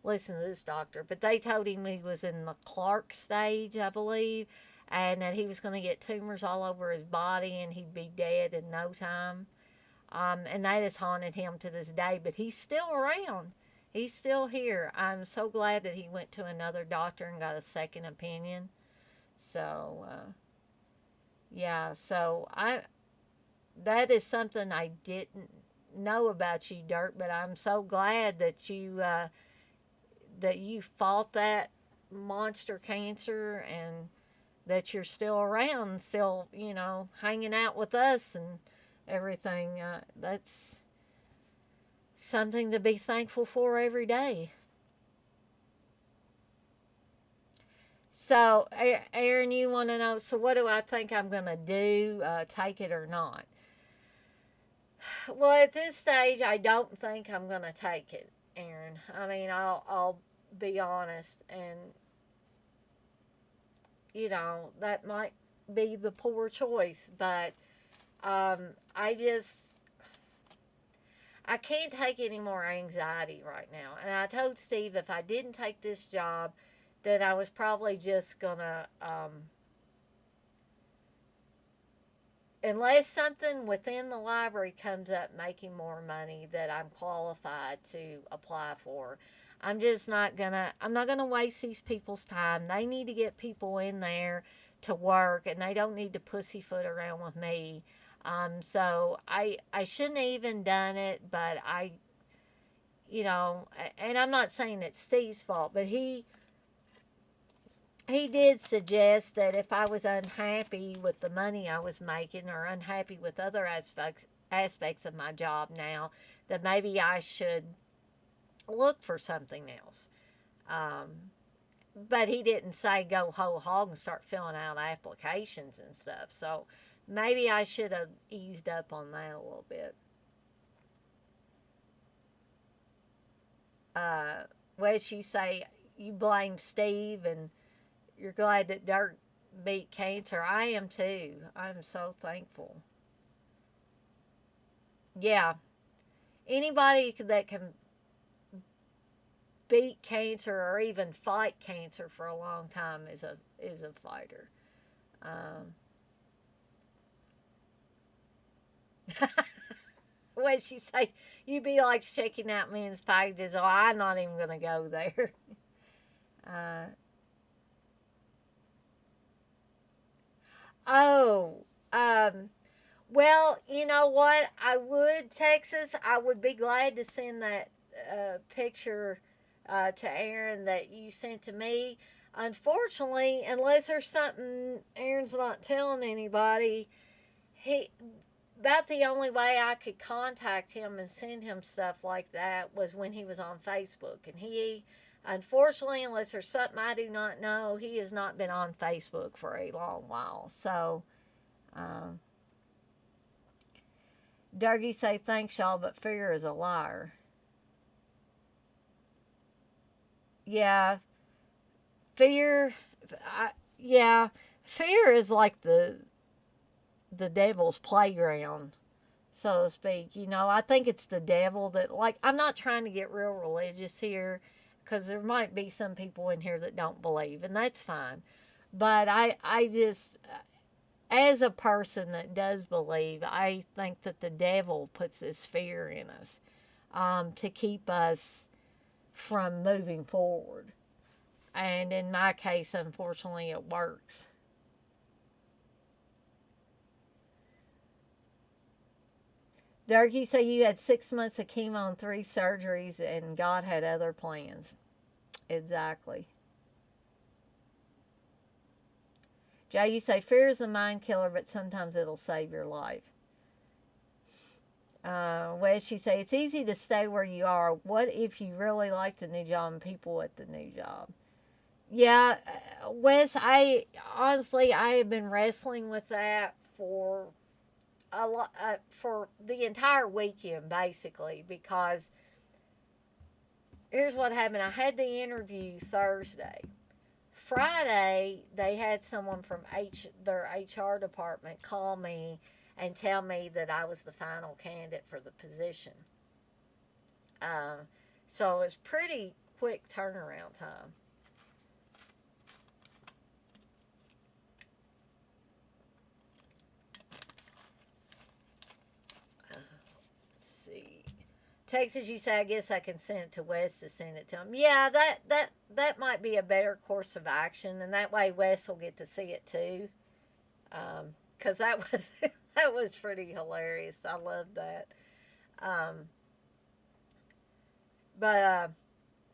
listened to this doctor. But they told him he was in the Clark stage, I believe, and that he was going to get tumors all over his body and he'd be dead in no time. And that has haunted him to this day, but he's still around. He's still here. I'm so glad that he went to another doctor and got a second opinion. So, yeah, so that is something I didn't know about you, Dirk, but I'm so glad that you fought that monster cancer and that you're still around, still, hanging out with us and everything. That's something to be thankful for every day. So, Aaron, you want to know, so what do I think I'm going to do? Take it or not? Well, at this stage, I don't think I'm going to take it, Aaron. I mean, I'll be honest, and, that might be the poor choice, but I just, I can't take any more anxiety right now. And I told Steve if I didn't take this job, then I was probably just gonna, unless something within the library comes up making more money that I'm qualified to apply for. I'm not gonna waste these people's time. They need to get people in there to work and they don't need to pussyfoot around with me. So I shouldn't have even done it, but and I'm not saying it's Steve's fault, but he did suggest that if I was unhappy with the money I was making or unhappy with other aspects of my job now, that maybe I should look for something else. But he didn't say go whole hog and start filling out applications and stuff. So maybe I should have eased up on that a little bit. Well, you say you blame Steve and you're glad that Dirk beat cancer. I am too. I'm so thankful. Yeah, anybody that can beat cancer or even fight cancer for a long time is a fighter. Um, what she say? You be like checking out men's packages. Oh, I'm not even gonna go there. Uh, oh, well, you know what? I would, Texas. I would be glad to send that picture to Aaron that you sent to me. Unfortunately, unless there's something Aaron's not telling anybody, he about the only way I could contact him and send him stuff like that was when he was on Facebook. And he, unfortunately, unless there's something I do not know, he has not been on Facebook for a long while. So, um, Dougie say thanks y'all, but fear is a liar. Yeah, fear. Yeah, fear is like the devil's playground, so to speak. I think it's the devil that, like, I'm not trying to get real religious here because there might be some people in here that don't believe, and that's fine. But I just, as a person that does believe, I think that the devil puts this fear in us, to keep us from moving forward. And in my case, unfortunately, it works. Derek, you say you had 6 months of chemo and 3 surgeries, and God had other plans. Exactly. Jay, you say fear is a mind killer, but sometimes it'll save your life. Wes, you say it's easy to stay where you are. What if you really like the new job and people at the new job? Yeah, Wes, I honestly I have been wrestling with that for a lot, for the entire weekend basically, because here's what happened. I had the interview Thursday. Friday, they had someone from their HR department call me and tell me that I was the final candidate for the position. Um, so it was pretty quick turnaround time. Let's see. Texas, you say, I guess I can send it to Wes to send it to him. Yeah, that might be a better course of action, and that way Wes will get to see it too. Because that was that was pretty hilarious. I loved that. Um, but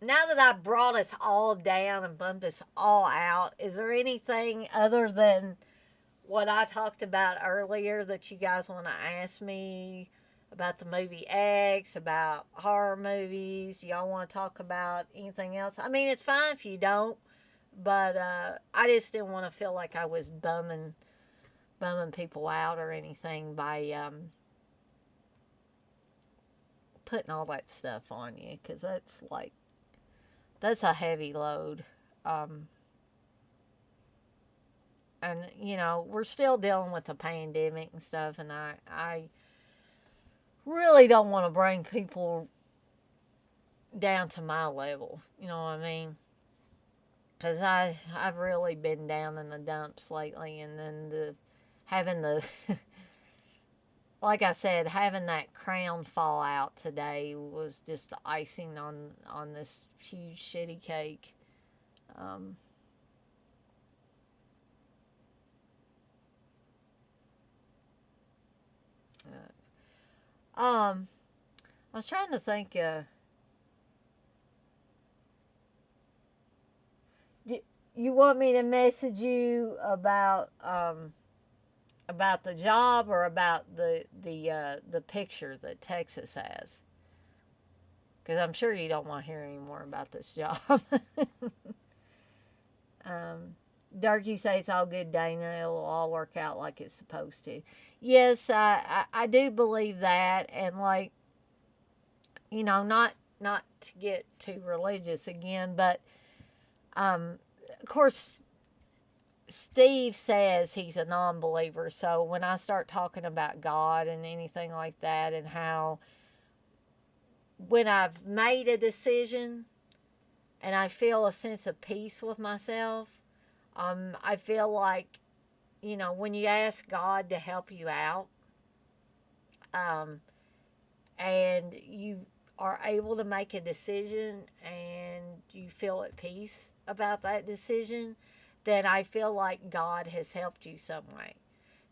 now that I brought us all down and bumped us all out, is there anything other than what I talked about earlier that you guys want to ask me about the movie X, about horror movies? Y'all want to talk about anything else? I mean, it's fine if you don't, but I just didn't want to feel like I was bumming people out or anything by putting all that stuff on you, because that's a heavy load. Um, and we're still dealing with the pandemic and stuff, and I really don't want to bring people down to my level. You know what I mean? Because I've really been down in the dumps lately, and then having the like I said, having that crown fall out today was just icing on this huge shitty cake. Um, um, I was trying to think. You want me to message you about the job, or about the picture that Texas has? Because I'm sure you don't want to hear any more about this job. um, Dirk, you say it's all good, Dana. It'll all work out like it's supposed to. Yes, I do believe that, and like, not to get too religious again, but of course, Steve says he's a non-believer, so when I start talking about God and anything like that, and how when I've made a decision and I feel a sense of peace with myself, I feel like, when you ask God to help you out, um, and you are able to make a decision and you feel at peace about that decision, then I feel like God has helped you some way.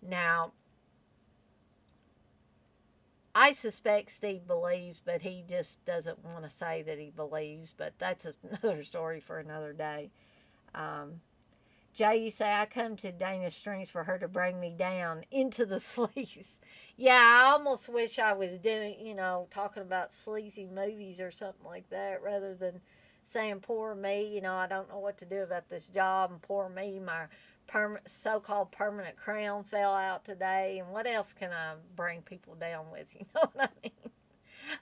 Now, I suspect Steve believes, but he just doesn't want to say that he believes, but that's another story for another day. Um, Jay, you say, I come to Dana's strings for her to bring me down into the sleaze. Yeah, I almost wish I was doing, talking about sleazy movies or something like that, rather than saying, poor me, I don't know what to do about this job, and poor me, my so-called permanent crown fell out today, and what else can I bring people down with, you know what I mean?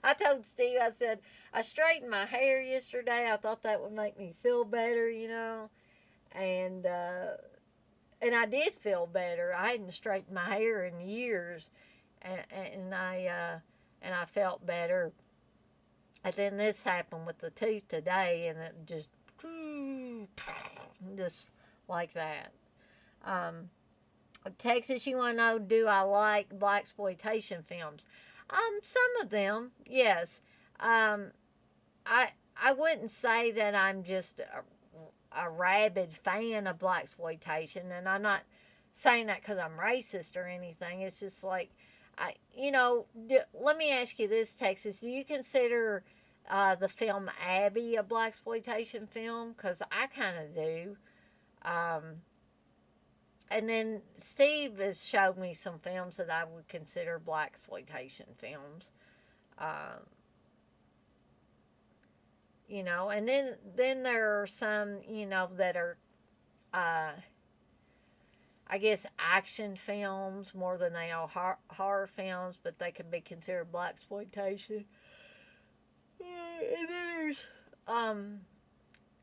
I told Steve, I said, I straightened my hair yesterday. I thought that would make me feel better, and I did feel better. I hadn't straightened my hair in years, and I felt better. And then this happened with the tooth today, and it just like that. Um, Texas, you want to know, do I like blaxploitation films? Some of them, yes. Um, I wouldn't say that I'm just a rabid fan of blaxploitation, and I'm not saying that because I'm racist or anything. It's just like, let me ask you this, Texas. Do you consider the film Abby a blaxploitation film? Because I kind of do. Um, and then Steve has showed me some films that I would consider blaxploitation films. Um, and then there are some, that are, uh, I guess, action films more than they are horror films, but they could be considered blaxploitation. And then there's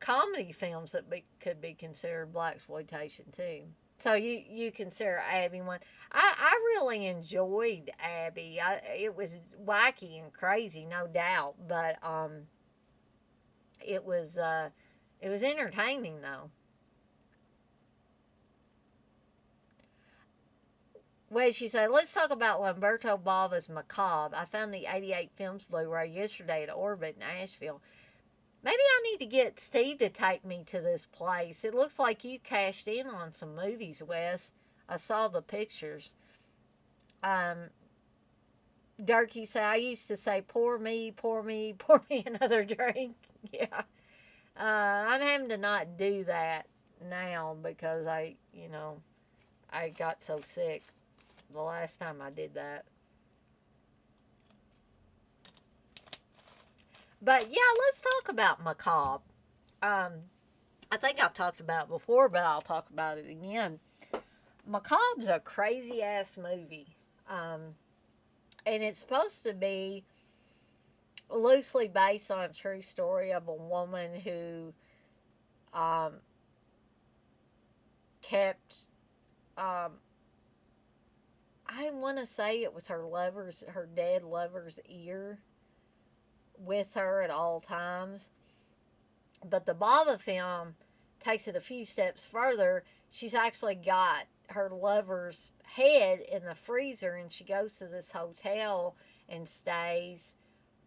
comedy films that could be considered blaxploitation too. So you consider Abby one? I really enjoyed Abby. It was wacky and crazy, no doubt, but it was entertaining though. Well, she said, let's talk about Lamberto Bava's Macabre. I found the 88 Films Blu-ray yesterday at Orbit in Asheville. Maybe I need to get Steve to take me to this place. It looks like you cashed in on some movies, Wes. I saw the pictures. Dirk, you say, I used to say, pour me another drink. Yeah. I'm having to not do that now because I got so sick the last time I did that. But yeah, let's talk about Macabre. I think I've talked about it before, but I'll talk about it again. Macabre's a crazy ass movie. And it's supposed to be loosely based on a true story of a woman who kept I want to say it was her dead lover's ear with her at all times. But the Bava film takes it a few steps further. She's actually got her lover's head in the freezer, and she goes to this hotel and stays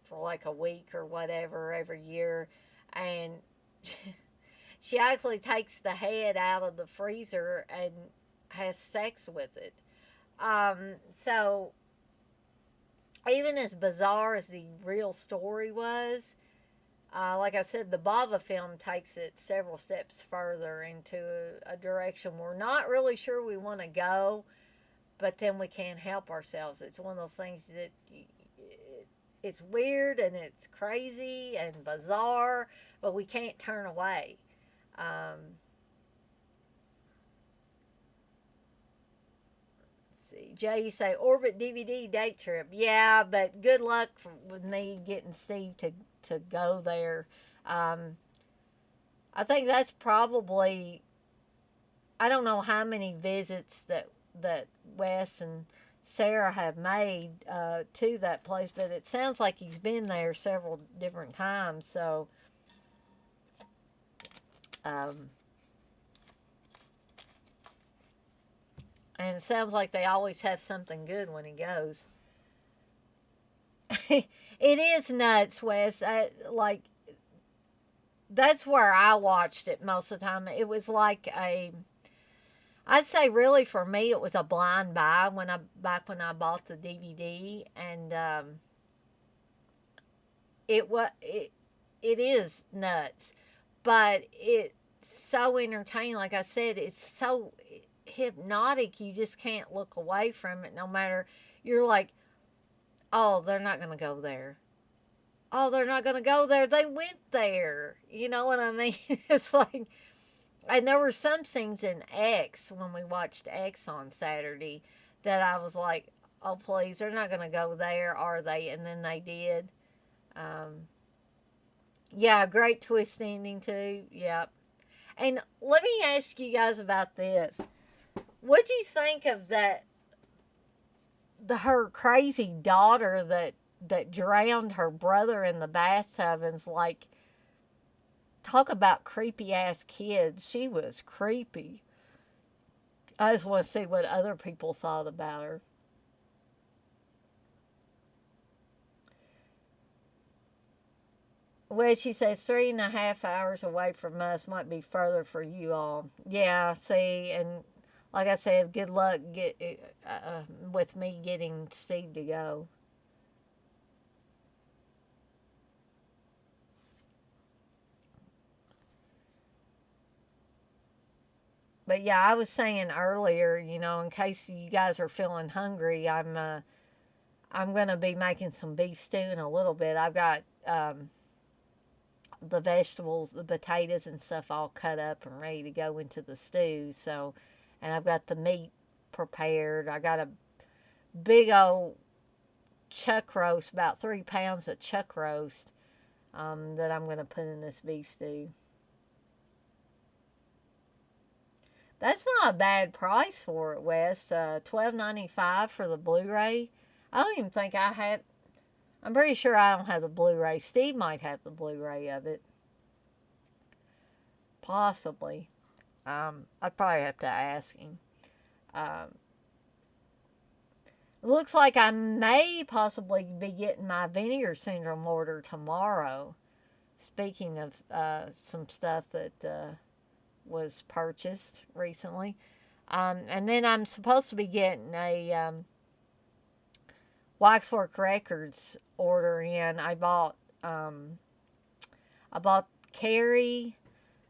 for like a week or whatever every year. And she actually takes the head out of the freezer and has sex with it. So even as bizarre as the real story was, like I said, the Bava film takes it several steps further into a direction we're not really sure we want to go, but then we can't help ourselves. It's one of those things that it's weird and it's crazy and bizarre, but we can't turn away. See, Jay, you say Orbit DVD date trip. Yeah, but good luck with me getting Steve to go there. I think that's probably, I don't know how many visits that Wes and Sarah have made to that place, but it sounds like he's been there several different times. So, and it sounds like they always have something good when he goes. It is nuts, Wes. That's where I watched it most of the time. It was like I'd say really for me it was a blind buy back when I bought the DVD, and it is nuts, but it's so entertaining. Like I said, it's so hypnotic. You just can't look away from it. No matter, you're like, oh, they're not gonna go there. Oh, they're not gonna go there. They went there. You know what I mean? It's like, and there were some scenes in X when we watched X on Saturday that I was like, oh please, they're not gonna go there, are they? And then they did. Yeah, great twist ending too. Yep. And let me ask you guys about this. What do you think of that? Her crazy daughter that drowned her brother in the bathtub, and's like, talk about creepy ass kids. She was creepy. I just want to see what other people thought about her. Well, she says 3.5 hours away from us might be further for you all. Yeah, see, and like I said, good luck with me getting Steve to go. But yeah, I was saying earlier, in case you guys are feeling hungry, I'm gonna be making some beef stew in a little bit. I've got the vegetables, the potatoes and stuff all cut up and ready to go into the stew. So, and I've got the meat prepared. I got a big old chuck roast, about 3 pounds of chuck roast, that I'm gonna put in this beef stew. That's not a bad price for it, Wes. $12.95 for the Blu-ray. I don't even think I have. I'm pretty sure I don't have the Blu-ray. Steve might have the Blu-ray of it, possibly. I'd probably have to ask him. Um, Looks like I may possibly be getting my vinegar syndrome order tomorrow. Speaking of some stuff that was purchased recently. And then I'm supposed to be getting a Waxwork Records order in. I bought Carrie,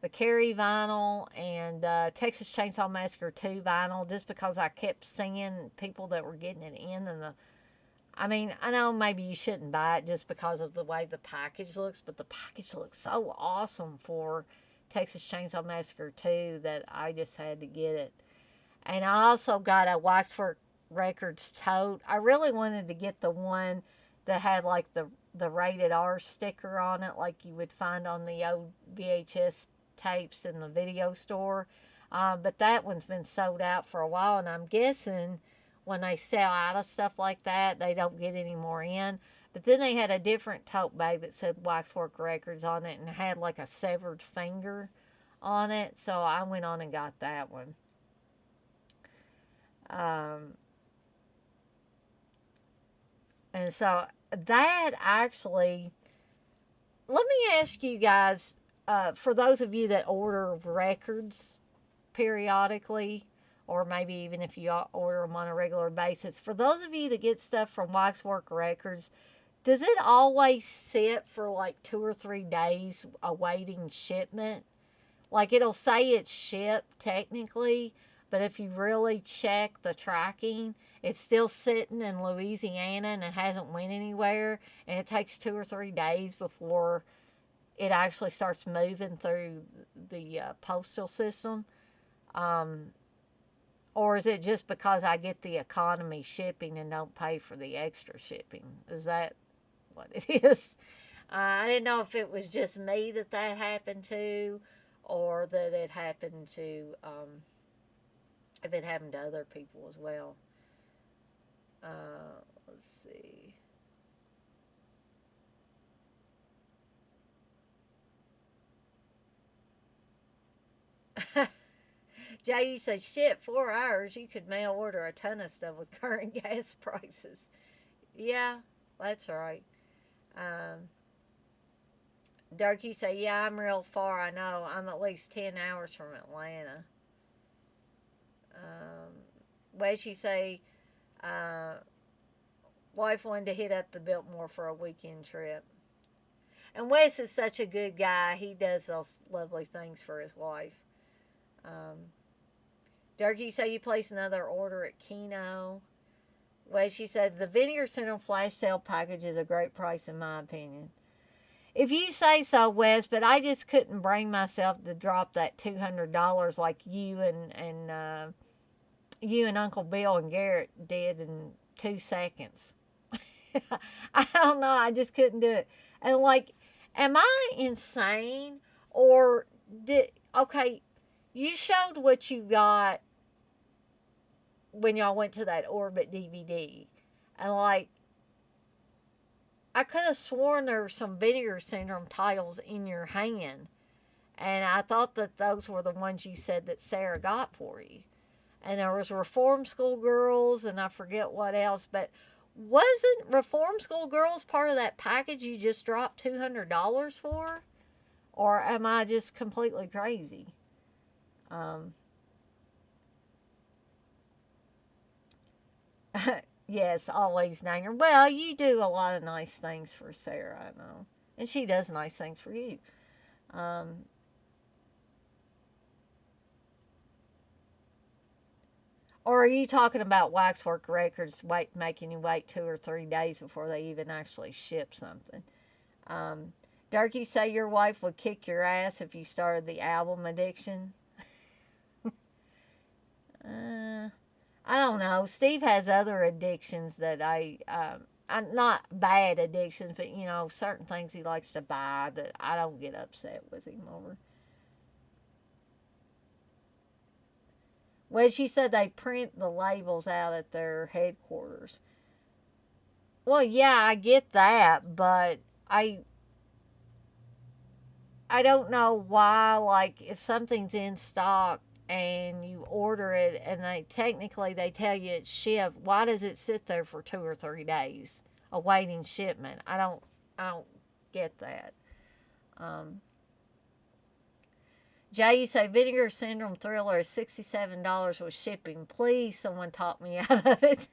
the Carrie vinyl, and Texas Chainsaw Massacre 2 vinyl, just because I kept seeing people that were getting it in. I mean, I know maybe you shouldn't buy it just because of the way the package looks, but the package looks so awesome for Texas Chainsaw Massacre 2 that I just had to get it. And I also got a Waxwork Records tote. I really wanted to get the one that had like the rated R sticker on it, like you would find on the old VHS tapes in the video store. But that one's been sold out for a while, and I'm guessing when they sell out of stuff like that, they don't get any more in. But then they had a different tote bag that said Waxwork Records on it and had like a severed finger on it. So I went on and got that one. Um, and so that actually, let me ask you guys, for those of you that order records periodically, or maybe even if you order them on a regular basis, for those of you that get stuff from Waxwork Records, does it always sit for like 2 or 3 days awaiting shipment? Like it'll say it's shipped technically, but if you really check the tracking, it's still sitting in Louisiana and it hasn't went anywhere, and it takes 2 or 3 days before it actually starts moving through the postal system. Um, or is it just because I get the economy shipping and don't pay for the extra shipping? Is that what it is? I didn't know if it was just me that happened to, or that it happened to, if it happened to other people as well. Let's see. Jay said, shit, 4 hours. You could mail order a ton of stuff with current gas prices. Yeah, that's right. Um, Darky say, yeah, I'm real far. I know. I'm at least 10 hours from Atlanta. Weshy say, uh, wife wanted to hit up the Biltmore for a weekend trip. And Wes is such a good guy. He does those lovely things for his wife. Darky say you place another order at Keno. Weshy said, the Vinegar Center flash sale package is a great price in my opinion. If you say so, Wes, but I just couldn't bring myself to drop that $200 like you and Uncle Bill and Garrett did in 2 seconds. I don't know. I just couldn't do it. And like, am I insane? Or okay, you showed what you got when y'all went to that Orbit DVD. And like, I could have sworn there were some Vinegar Syndrome titles in your hand. And I thought that those were the ones you said that Sarah got for you. and there was reform school girls, and I forget what else, but wasn't reform school girls part of that package you just dropped $200 for? Or am I just completely crazy? Um, yes, always Nanger. Well, you do a lot of nice things for Sarah, I know. And she does nice things for you. Um, or are you talking about Waxwork Records making you wait 2 or 3 days before they even actually ship something? Um, Durkee say your wife would kick your ass if you started the album addiction. Uh, I don't know. Steve has other addictions that I'm not bad addictions, but you know, certain things he likes to buy that I don't get upset with him over. Well, she said they print the labels out at their headquarters. Well, yeah, I get that, but I I don't know why, like, if something's in stock and you order it and they tell you it's shipped, why does it sit there for 2 or 3 days awaiting shipment? I don't get that. Um, Jay, you say Vinegar Syndrome Thriller is $67 with shipping. Please, someone talk me out of it.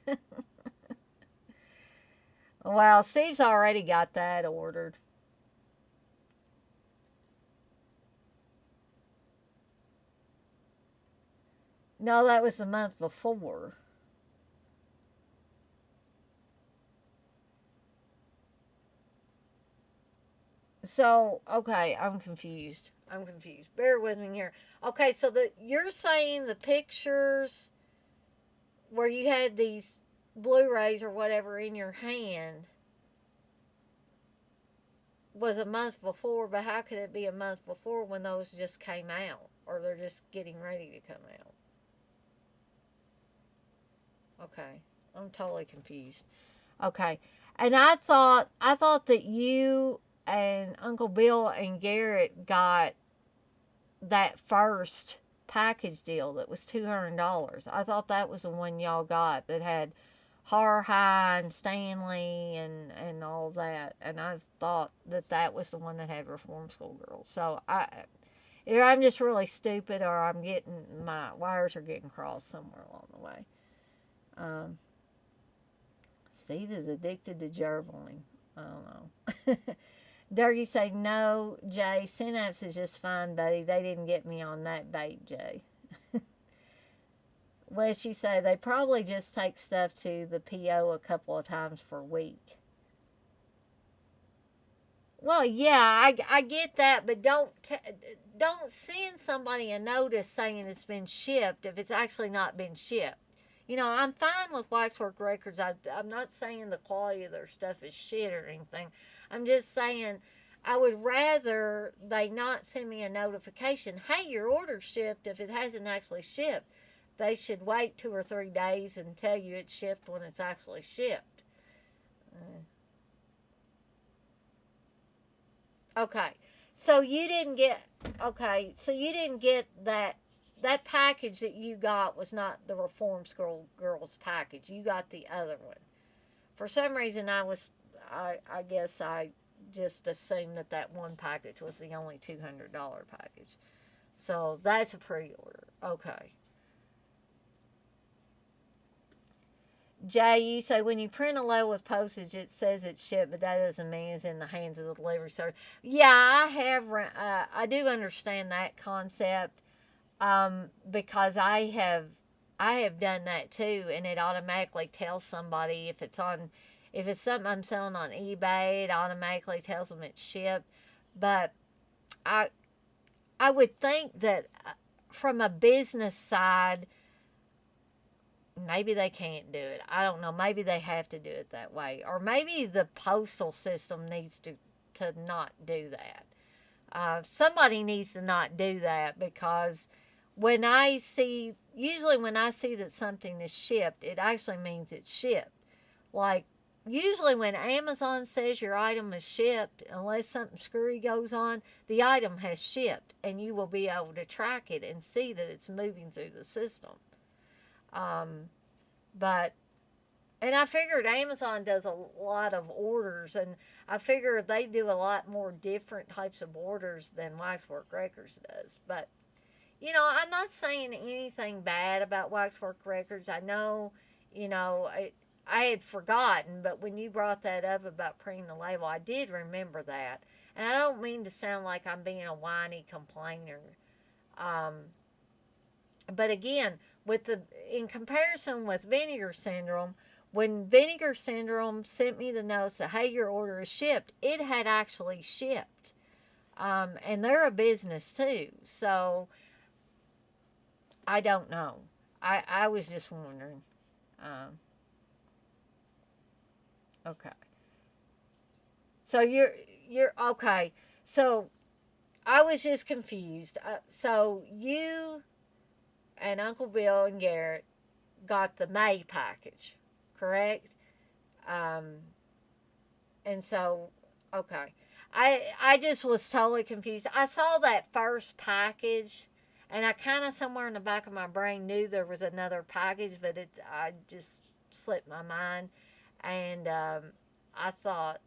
Well, Steve's already got that ordered. No, that was the month before. So, okay, I'm confused. I'm confused. Bear with me here. Okay, so you're saying the pictures where you had these Blu-rays or whatever in your hand was a month before, but how could it be a month before when those just came out or they're just getting ready to come out? Okay, I'm totally confused. Okay, and I thought that you and Uncle Bill and Garrett got that first package deal that was $200. I thought that was the one y'all got that had Horror High and Stanley and all that, and I thought that that was the one that had Reform School Girls. So either I'm just really stupid or I'm getting my wires are getting crossed somewhere along the way. Um, Steve is addicted to gerbiling. I don't know. Dougie say, no, Jay, Synapse is just fine, buddy. They didn't get me on that bait, Jay. Well, she say, they probably just take stuff to the PO a couple of times per week. Well, yeah, I get that, but don't send somebody a notice saying it's been shipped if it's actually not been shipped. You know, I'm fine with Waxwork Records. I'm not saying the quality of their stuff is shit or anything. I'm just saying I would rather they not send me a notification. Hey, your order's shipped if it hasn't actually shipped. They should wait 2 or 3 days and tell you it's shipped when it's actually shipped. Okay, so you didn't get. Okay, so you didn't get that package that you got was not the Reform School Girls package. You got the other one. For some reason, I guess I just assumed that one package was the only $200 package. So that's a pre-order. Okay. Jay, you say when you print a load with postage, it says it's shipped, but that doesn't mean it's in the hands of the delivery service. Yeah, I do understand that concept. Because I have done that too, and it automatically tells somebody if it's something I'm selling on eBay, it automatically tells them it's shipped. But I I would think that from a business side, maybe they can't do it. I don't know. Maybe they have to do it that way, or maybe the postal system needs to not do that. Somebody needs to not do that because usually when I see that something is shipped, it actually means it's shipped. Like, usually when Amazon says your item is shipped, unless something screwy goes on, the item has shipped and you will be able to track it and see that it's moving through the system. But and I figured Amazon does a lot of orders, and I figured they do a lot more different types of orders than Waxwork Records does. But I'm not saying anything bad about Waxwork Records. I know, I had forgotten, but when you brought that up about printing the label, I did remember that. And I don't mean to sound like I'm being a whiny complainer. Um, but again, in comparison with Vinegar Syndrome, when Vinegar Syndrome sent me the notice that, hey, your order is shipped, it had actually shipped. And they're a business too. So I don't know. I was just wondering. Okay. So you're okay. So I was just confused. So you and Uncle Bill and Garrett got the May package, correct? Um, and so, okay. I just was totally confused. I saw that first package, and I kind of somewhere in the back of my brain knew there was another package, but I just slipped my mind, and I thought,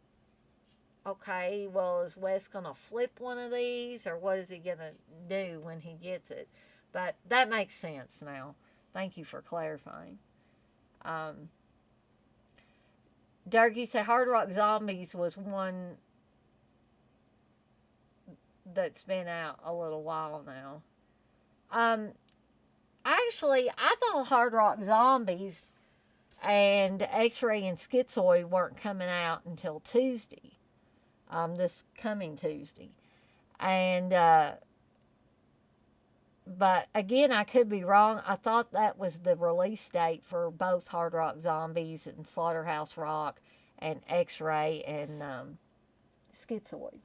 okay, well, is Wes gonna flip one of these, or what is he gonna do when he gets it? But that makes sense now. Thank you for clarifying. Um, Darky said Hard Rock Zombies was one that's been out a little while now. Actually, I thought Hard Rock Zombies and X-Ray and Schizoid weren't coming out until Tuesday, this coming Tuesday. And, but again, I could be wrong. I thought that was the release date for both Hard Rock Zombies and Slaughterhouse Rock and X-Ray and Schizoid,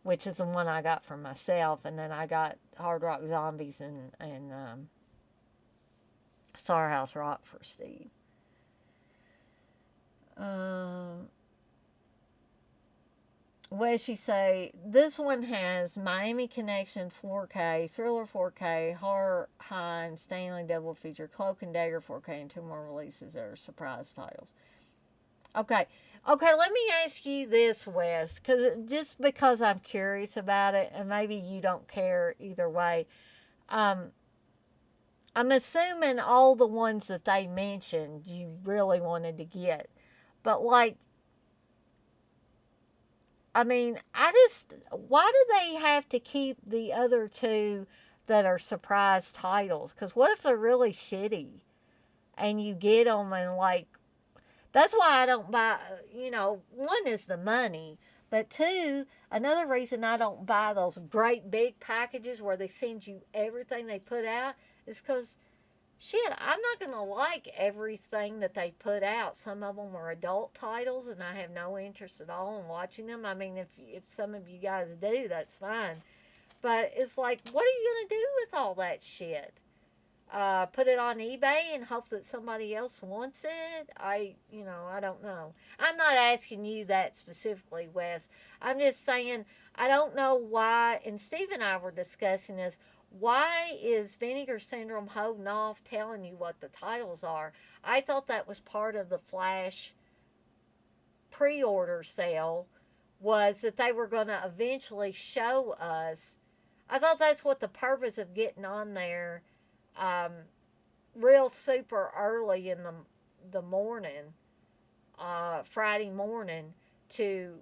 which is the one I got for myself. And then I got Hard Rock Zombies and Slaughterhouse Rock for Steve. Where she say this one has Miami Connection 4K, Thriller 4K, Horror High, and Stanley double feature, Cloak and Dagger 4K, and 2 more releases that are surprise titles. Okay, let me ask you this, Wes, just because I'm curious about it, and maybe you don't care either way. I'm assuming all the ones that they mentioned you really wanted to get, but like, I mean, why do they have to keep the other two that are surprise titles? Because what if they're really shitty and you get them and like, that's why I don't buy, one is the money, but two, another reason I don't buy those great big packages where they send you everything they put out is because shit, I'm not going to like everything that they put out. Some of them are adult titles, and I have no interest at all in watching them. I mean, if some of you guys do, that's fine. But it's like, what are you going to do with all that shit? Put it on eBay and hope that somebody else wants it? I don't know. I'm not asking you that specifically, Wes. I'm just saying, I don't know why, and Steve and I were discussing this, why is Vinegar Syndrome holding off telling you what the titles are? I thought that was part of the Flash pre-order sale, was that they were going to eventually show us. I thought that's what the purpose of getting on there real super early in the morning, Friday morning, to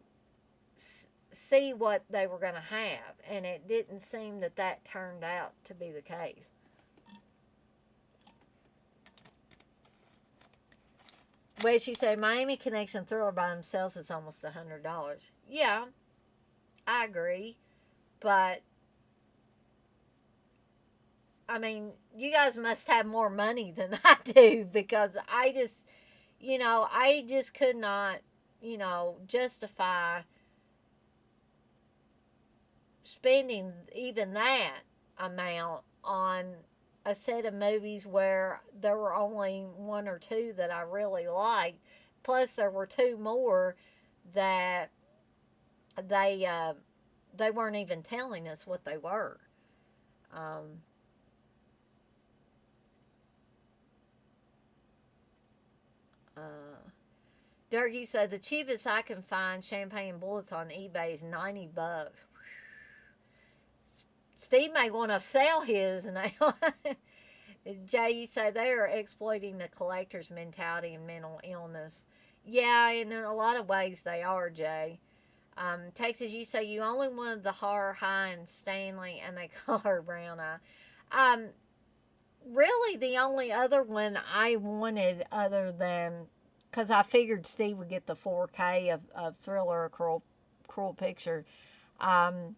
see what they were going to have, and it didn't seem that turned out to be the case. Well, she said Miami Connection Thriller by themselves is almost $100. Yeah, I agree, but I mean, you guys must have more money than I do, because I just could not, justify spending even that amount on a set of movies where there were only one or two that I really liked. Plus, there were two more that they weren't even telling us what they were. Dirk, you said the cheapest I can find champagne bullets on eBay is $90. Steve may want to sell his now. Jay, you say they are exploiting the collector's mentality and mental illness. Yeah, in a lot of ways they are, Jay. Texas, you say you only wanted the horror high and Stanley, and they call her Brown Eye. Um, Really, the only other one I wanted, other than because I figured Steve would get the 4K of Thriller, a cruel Picture. Um,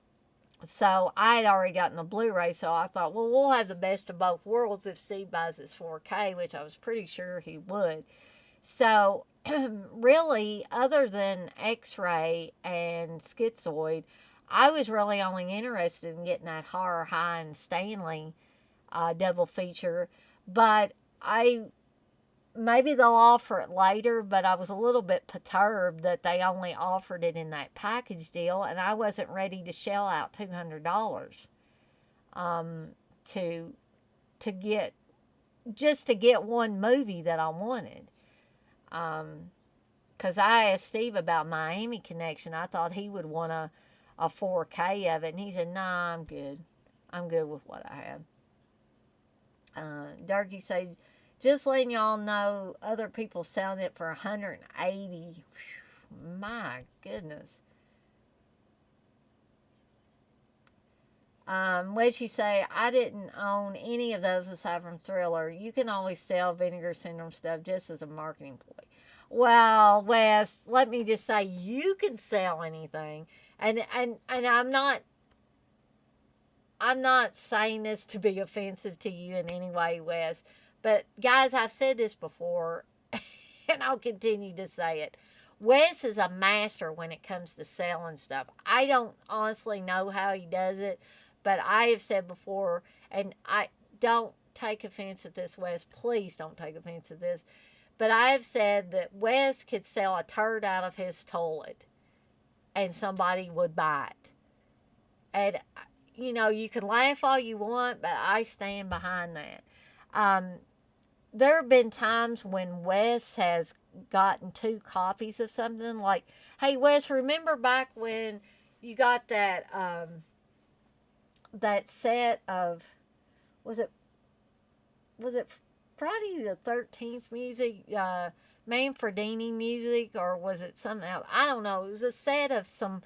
so I had already gotten the Blu-ray, so I thought, well, we'll have the best of both worlds if Steve buys his 4K, which I was pretty sure he would. So, really, other than X-Ray and Schizoid, I was really only interested in getting that Horror High and Stanley double feature. But I maybe they'll offer it later, but I was a little bit perturbed that they only offered it in that package deal, and I wasn't ready to shell out $200 um, to get just to get one movie that I wanted. Because I asked Steve about Miami Connection. I thought he would want a 4K of it, and he said, "Nah, I'm good. I'm good with what I have." Darky says, just letting y'all know, other people selling it for 180. My goodness. What'd she say? I didn't own any of those aside from Thriller. You can always sell Vinegar Syndrome stuff just as a marketing ploy. Well, Wes, let me just say, you can sell anything, and I'm not saying this to be offensive to you in any way, Wes. But guys, I've said this before, and I'll continue to say it. Wes is a master when it comes to selling stuff. I don't honestly know how he does it, but I have said before, and I don't take offense at this, Wes. Please don't take offense at this. But I have said that Wes could sell a turd out of his toilet, and somebody would buy it. And you can laugh all you want, but I stand behind that. There have been times when Wes has gotten 2 copies of something. Like, hey, Wes, remember back when you got that set of, was it Friday the 13th music, Manfredini music, or was it something else? I don't know. It was a set of some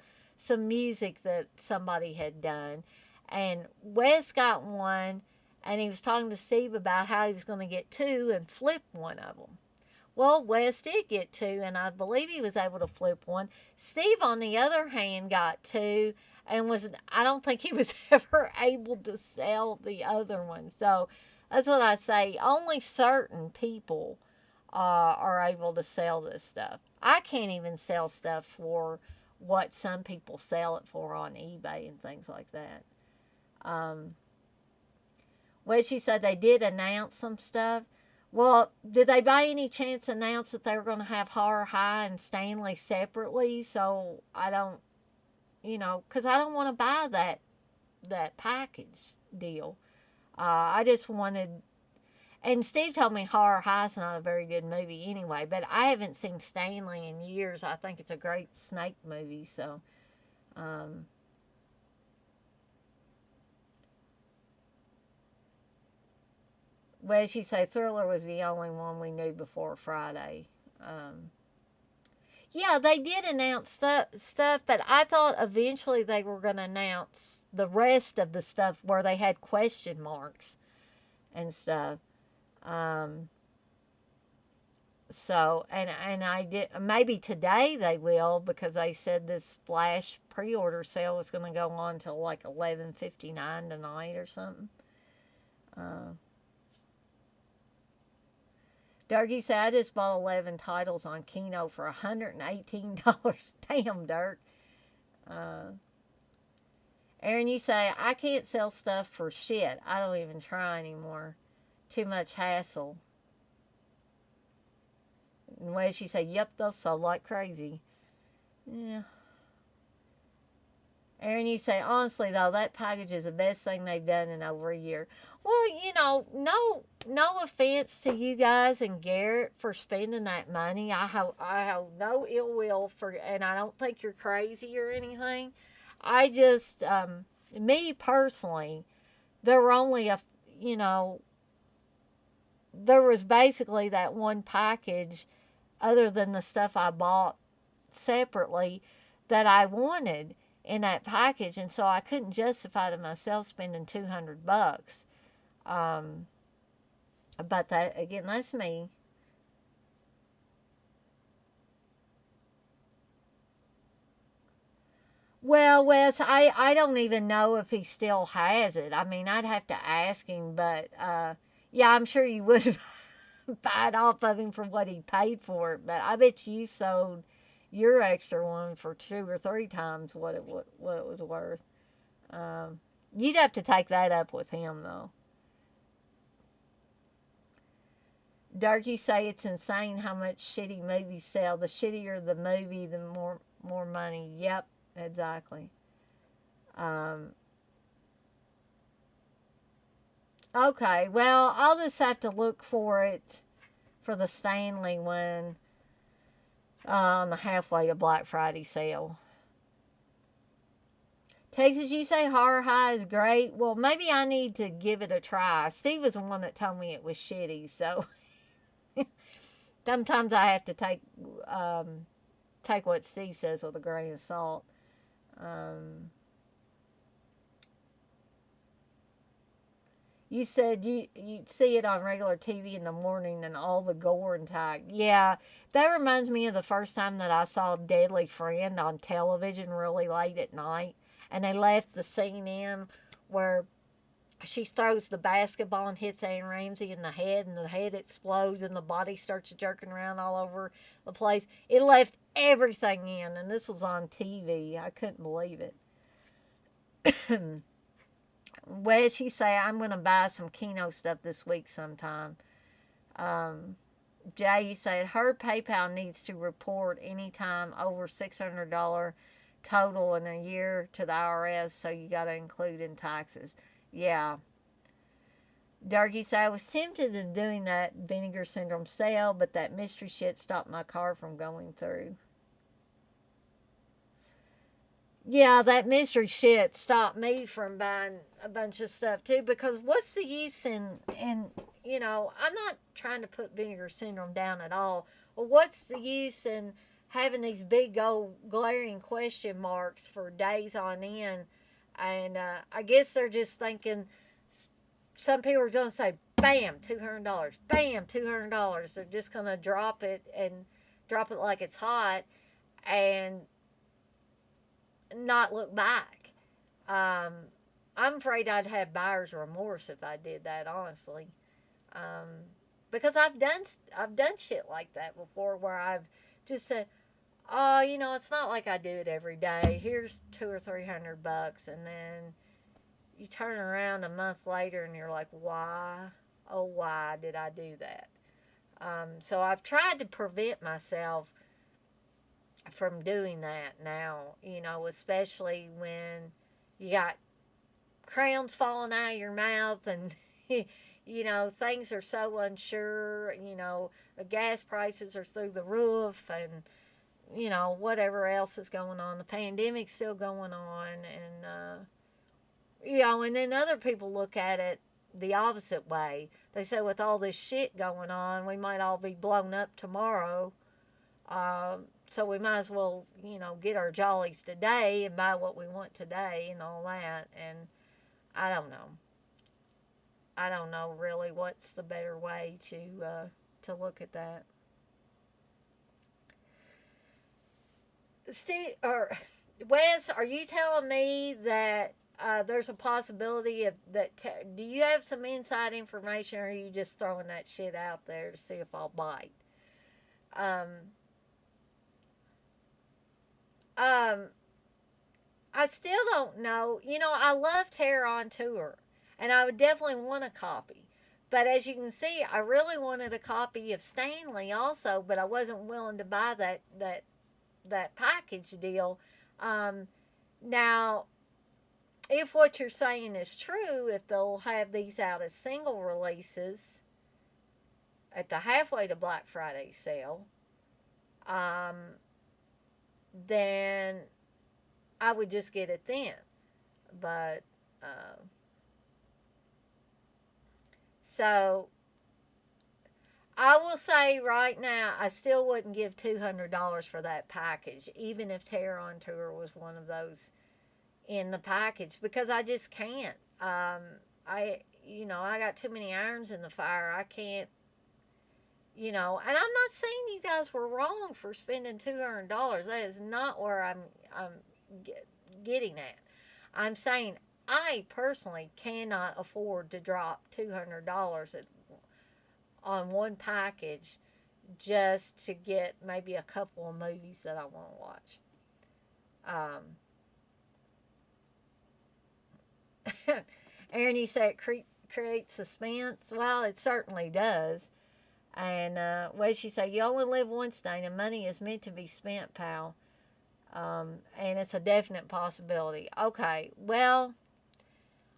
music that somebody had done, and Wes got one, and he was talking to Steve about how he was going to get 2 and flip one of them. Well, Wes did get 2, and I believe he was able to flip one. Steve, on the other hand, got 2, and I don't think he was ever able to sell the other one. So that's what I say. Only certain people are able to sell this stuff. I can't even sell stuff for what some people sell it for on eBay and things like that. Well, she said they did announce some stuff. Well, did they by any chance announce that they were going to have Horror High and Stanley separately? So I don't, because I don't want to buy that package deal. I just wanted, and Steve told me Horror High's not a very good movie anyway, but I haven't seen Stanley in years. I think it's a great snake movie, so, well, she said Thriller was the only one we knew before Friday. Yeah, they did announce stuff, but I thought eventually they were going to announce the rest of the stuff where they had question marks and stuff. So, and I did, maybe today they will, because they said this flash pre-order sale was going to go on till like 11:59 tonight or something. Dirky said, I just bought 11 titles on Kino for $118. Damn, Dirk. Aaron, you say, I can't sell stuff for shit. I don't even try anymore. Too much hassle. And when she said, yep, they'll sell like crazy. Yeah. Aaron, you say, honestly, though, that package is the best thing they've done in over a year. Well, no offense to you guys and Garrett for spending that money. I have no ill will for, and I don't think you're crazy or anything. I just, me personally, there were only you know, there was basically that one package, other than the stuff I bought separately, that I wanted in that package, and so I couldn't justify to myself spending $200. Um, but that again, that's me. Well, Wes, I don't even know if he still has it. I mean, I'd have to ask him, but yeah, I'm sure you would buy it off of him for what he paid for it. But I bet you sold your extra one for 2 or 3 times what it was worth. Um, you'd have to take that up with him though. Darky say it's insane how much shitty movies sell. The shittier the movie, the more money. Yep, exactly. Um, okay, well, I'll just have to look for it for the Stanley one on the halfway to Black Friday sale. Texas, you say Horror High is great. Well, maybe I need to give it a try. Steve was the one that told me it was shitty, so sometimes I have to take what Steve says with a grain of salt. Um, you said you see it on regular TV in the morning and all the gore and type. Yeah, that reminds me of the first time that I saw Deadly Friend on television really late at night, and they left the scene in where she throws the basketball and hits Aaron Ramsey in the head, and the head explodes, and the body starts jerking around all over the place. It left everything in, and this was on TV. I couldn't believe it. Wes, you say I'm going to buy some Kino stuff this week sometime. Um, Jay, you say her PayPal needs to report anytime over $600 total in a year to the IRS, so you got to include in taxes. Yeah. Darky said I was tempted in doing that vinegar syndrome sale, but that mystery shit stopped my car from going through. Yeah, that mystery shit stopped me from buying a bunch of stuff too. Because what's the use in I'm not trying to put vinegar syndrome down at all. Well, what's the use in having these big old glaring question marks for days on end? And I guess they're just thinking some people are going to say, bam, $200, bam, $200. They're just going to drop it and drop it like it's hot and not look back. Um, I'm afraid I'd have buyer's remorse if I did that, honestly. Um, because I've done shit like that before where I've just said, oh, it's not like I do it every day. Here's 200 or 300 bucks, and then you turn around a month later and you're like, why? Oh, why did I do that? So I've tried to prevent myself from doing that now, especially when you got crowns falling out of your mouth and, things are so unsure, the gas prices are through the roof and, whatever else is going on. The pandemic's still going on. And, and then other people look at it the opposite way. They say, with all this shit going on, we might all be blown up tomorrow. So we might as well, get our jollies today and buy what we want today and all that. And I don't know. I don't know really what's the better way to look at that. Steve or Wes, are you telling me that there's a possibility of that? Do you have some inside information, or are you just throwing that shit out there to see if I'll bite? Um, um, I still don't know. I love Terror on Tour, and I would definitely want a copy. But as you can see, I really wanted a copy of Stanley also, but I wasn't willing to buy that package deal. Um, Now, if what you're saying is true, if they'll have these out as single releases at the halfway to Black Friday sale, um, then I would just get it then. But so I will say right now, I still wouldn't give $200 for that package, even if Terror on Tour was one of those in the package, because I just can't. I got too many irons in the fire. I can't, and I'm not saying you guys were wrong for spending $200. That is not where I'm getting at. I'm saying I personally cannot afford to drop $200 on one package just to get maybe a couple of movies that I want to watch. Aaron, you say it creates suspense. Well, it certainly does. And well, she said, you only live once, Dana. Money is meant to be spent, pal. And it's a definite possibility. Okay, well,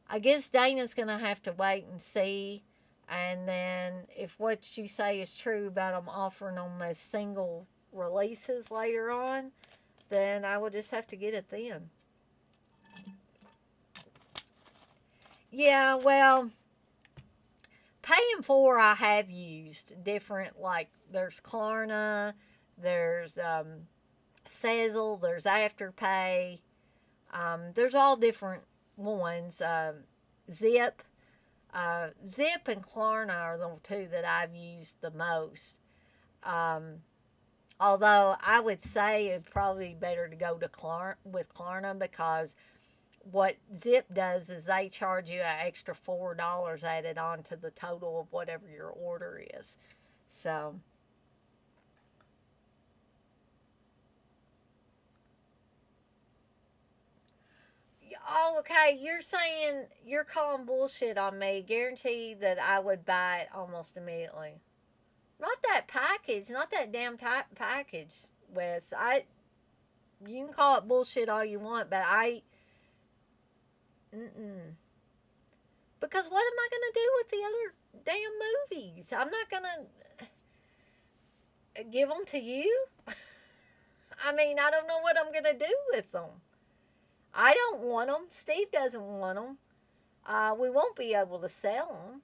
I guess Dana's going to have to wait and see. And then if what you say is true about them offering them as single releases later on, then I will just have to get it then. Yeah, well, paying for I have used different, like there's Klarna, there's Sezzle, there's Afterpay, there's all different ones. Zip. Zip and Klarna are the two that I've used the most. Although I would say it'd probably be better to go to Klarna, because what Zip does is they charge you an extra $4 added on to the total of whatever your order is. So, oh, okay, you're calling bullshit on me. Guarantee that I would buy it almost immediately. Not that package, not that damn package, Wes. You can call it bullshit all you want, but mm-mm. Because what am I gonna do with the other damn movies? I'm not gonna give them to you. I mean, I don't know what I'm gonna do with them. I don't want them. Steve doesn't want them. We won't be able to sell them.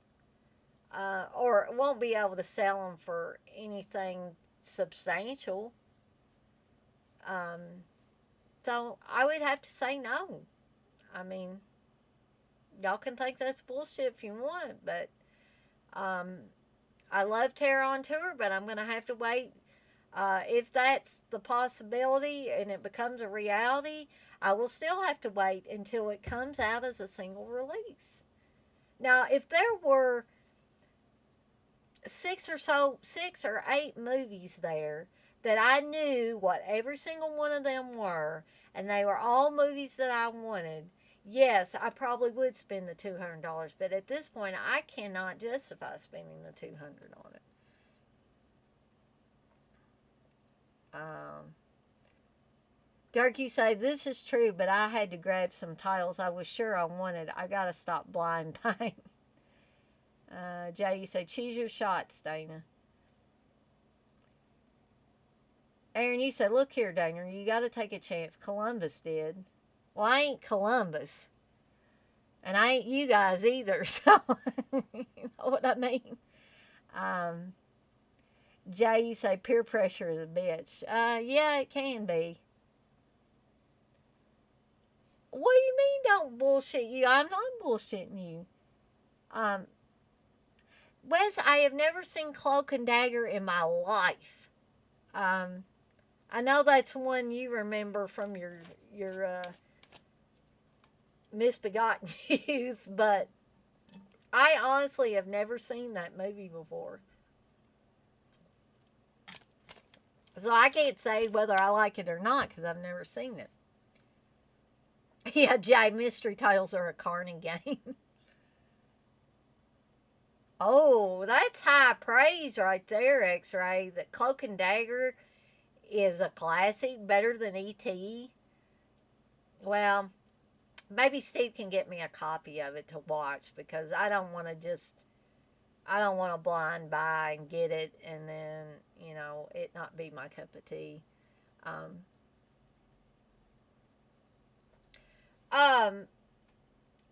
Or won't be able to sell them for anything substantial. Um, so I would have to say no. I mean, y'all can think that's bullshit if you want, but um, I love Terror on Tour, but I'm going to have to wait. If that's the possibility and it becomes a reality, I will still have to wait until it comes out as a single release. Now, if there were six or eight movies there that I knew what every single one of them were, and they were all movies that I wanted, yes, I probably would spend the $200. But at this point, I cannot justify spending the $200 on it. Dirk, you say this is true, but I had to grab some titles I was sure I wanted. I gotta stop blind buying. Jay, you say choose your shots, Dana. Aaron, you said, look here, Dana, you got to take a chance. Columbus did. Well, I ain't Columbus. And I ain't you guys either, so you know what I mean? Jay, you say peer pressure is a bitch. Yeah, it can be. What do you mean don't bullshit you? I'm not bullshitting you. Wes, I have never seen Cloak and Dagger in my life. I know that's one you remember from your misbegotten youth, but I honestly have never seen that movie before. So I can't say whether I like it or not because I've never seen it. Yeah, Jay, mystery titles are a carny game. Oh, that's high praise right there, X-Ray. That Cloak and Dagger is a classic, better than E.T. Well, maybe Steve can get me a copy of it to watch because I don't want to blind buy and get it and then, it not be my cup of tea. Um, um,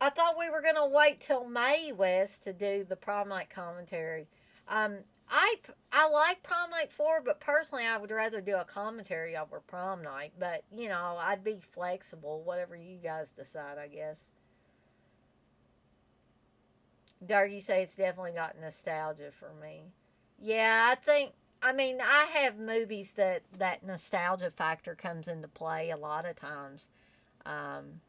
I thought we were going to wait till May West to do the prom night commentary. Um, I, I like prom night 4, but personally, I would rather do a commentary over prom night. But, I'd be flexible, whatever you guys decide, I guess. Dark, you say it's definitely got nostalgia for me. Yeah, I mean, I have movies that nostalgia factor comes into play a lot of times. Um,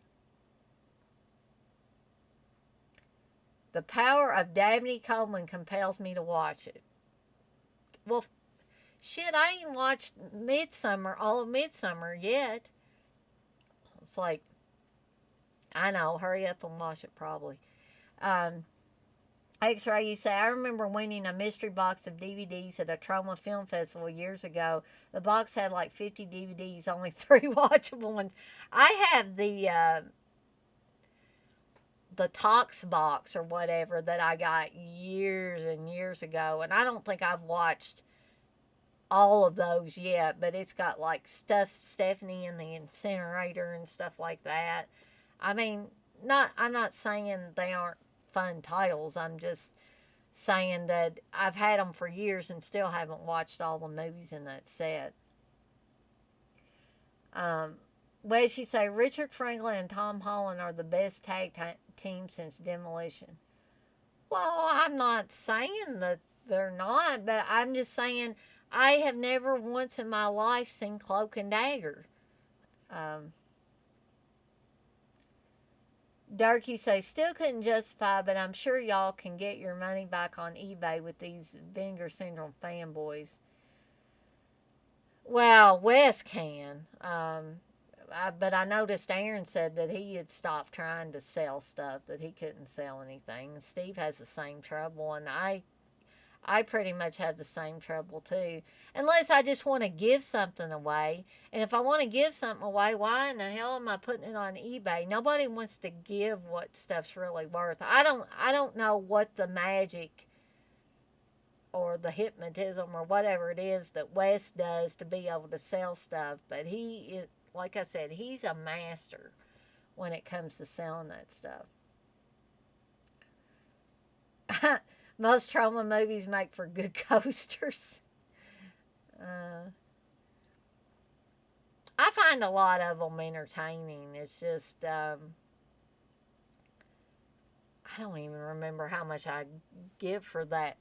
the power of Dabney Coleman compels me to watch it. Well, shit, I ain't watched Midsummer, all of Midsummer yet. It's like, I know, hurry up and watch it probably. Um, X-Ray, you say, I remember winning a mystery box of DVDs at a Trauma Film Festival years ago. The box had like 50 DVDs, only 3 watchable ones. I have the Tox box or whatever that I got years and years ago, and I don't think I've watched all of those yet, but it's got like stuff Stephanie in the incinerator and stuff like that. I mean, not I'm not saying they aren't fun titles. I'm just saying that I've had them for years and still haven't watched all the movies in that set. Um, Wes, you say Richard Franklin and Tom Holland are the best team since Demolition. Well, I'm not saying that they're not, but I'm just saying I have never once in my life seen Cloak and Dagger. Um, Dark, you say, still couldn't justify, but I'm sure y'all can get your money back on eBay with these Vinegar Syndrome fanboys. Well, Wes can. But I noticed Aaron said that he had stopped trying to sell stuff, that he couldn't sell anything. Steve has the same trouble, and I pretty much have the same trouble too. Unless I just want to give something away. And if I want to give something away, why in the hell am I putting it on eBay? Nobody wants to give what stuff's really worth. I don't know what the magic or the hypnotism or whatever it is that Wes does to be able to sell stuff, but he is, like I said, he's a master when it comes to selling that stuff. Most trauma movies make for good coasters. Uh, I find a lot of them entertaining. It's just, I don't even remember how much I give for that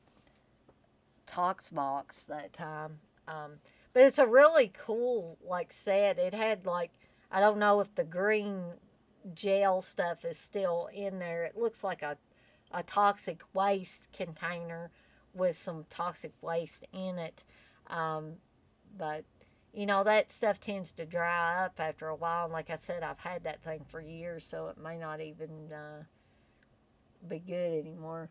Tox box that time. But it's a really cool, like, set. It had, like, I don't know if the green gel stuff is still in there. It looks like a toxic waste container with some toxic waste in it. Um, but that stuff tends to dry up after a while. And like I said, I've had that thing for years, so it may not even be good anymore.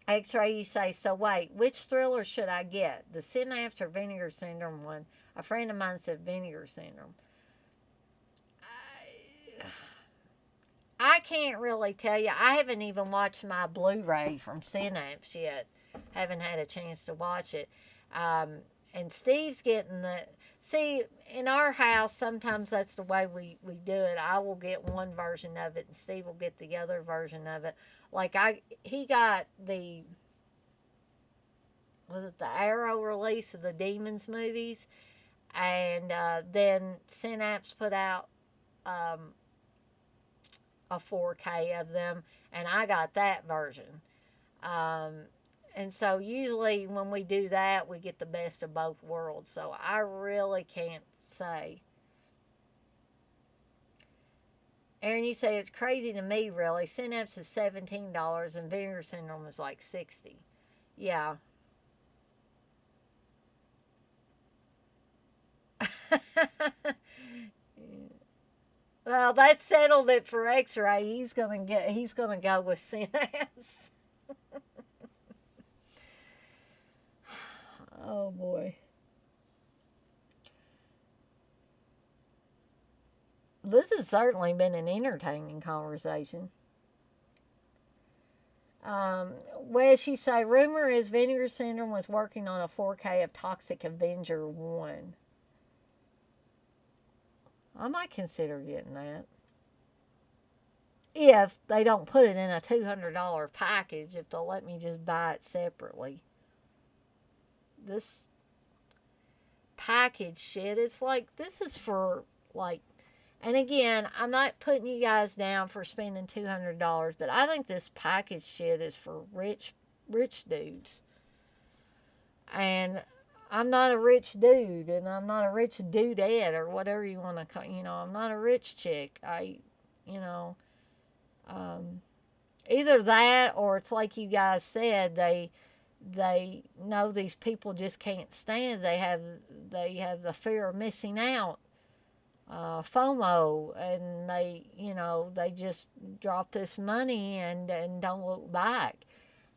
X-Ray, you say, so wait, which thriller should I get? The Synapse or Vinegar Syndrome one? A friend of mine said Vinegar Syndrome. I can't really tell you. I haven't even watched my Blu-ray from Synapse yet. Haven't had a chance to watch it. And Steve's getting the. See, in our house, sometimes that's the way we do it. I will get one version of it, and Steve will get the other version of it. Like he got the was it the Arrow release of the Demons movies, and then Synapse put out um, a 4K of them, and I got that version. Um, and so usually when we do that, we get the best of both worlds. So I really can't say. Aaron, you say it's crazy to me, really. Synapse is $17 and Vinegar Syndrome is like 60. Yeah. Well, that settled it for X-Ray. He's gonna go with Synapse. Oh boy. This has certainly been an entertaining conversation. Well, she say, rumor is Vinegar Syndrome was working on a 4K of Toxic Avenger 1. I might consider getting that. If they don't put it in a $200 package, if they'll let me just buy it separately. This package shit, it's like, this is for, like, and again, I'm not putting you guys down for spending $200, but I think this package shit is for rich dudes. And I'm not a rich dude, and I'm not a rich dudette, or whatever you want to call, I'm not a rich chick. You know, either that, or it's like you guys said, they know these people just can't stand. They have the fear of missing out, FOMO, and they just drop this money and don't look back.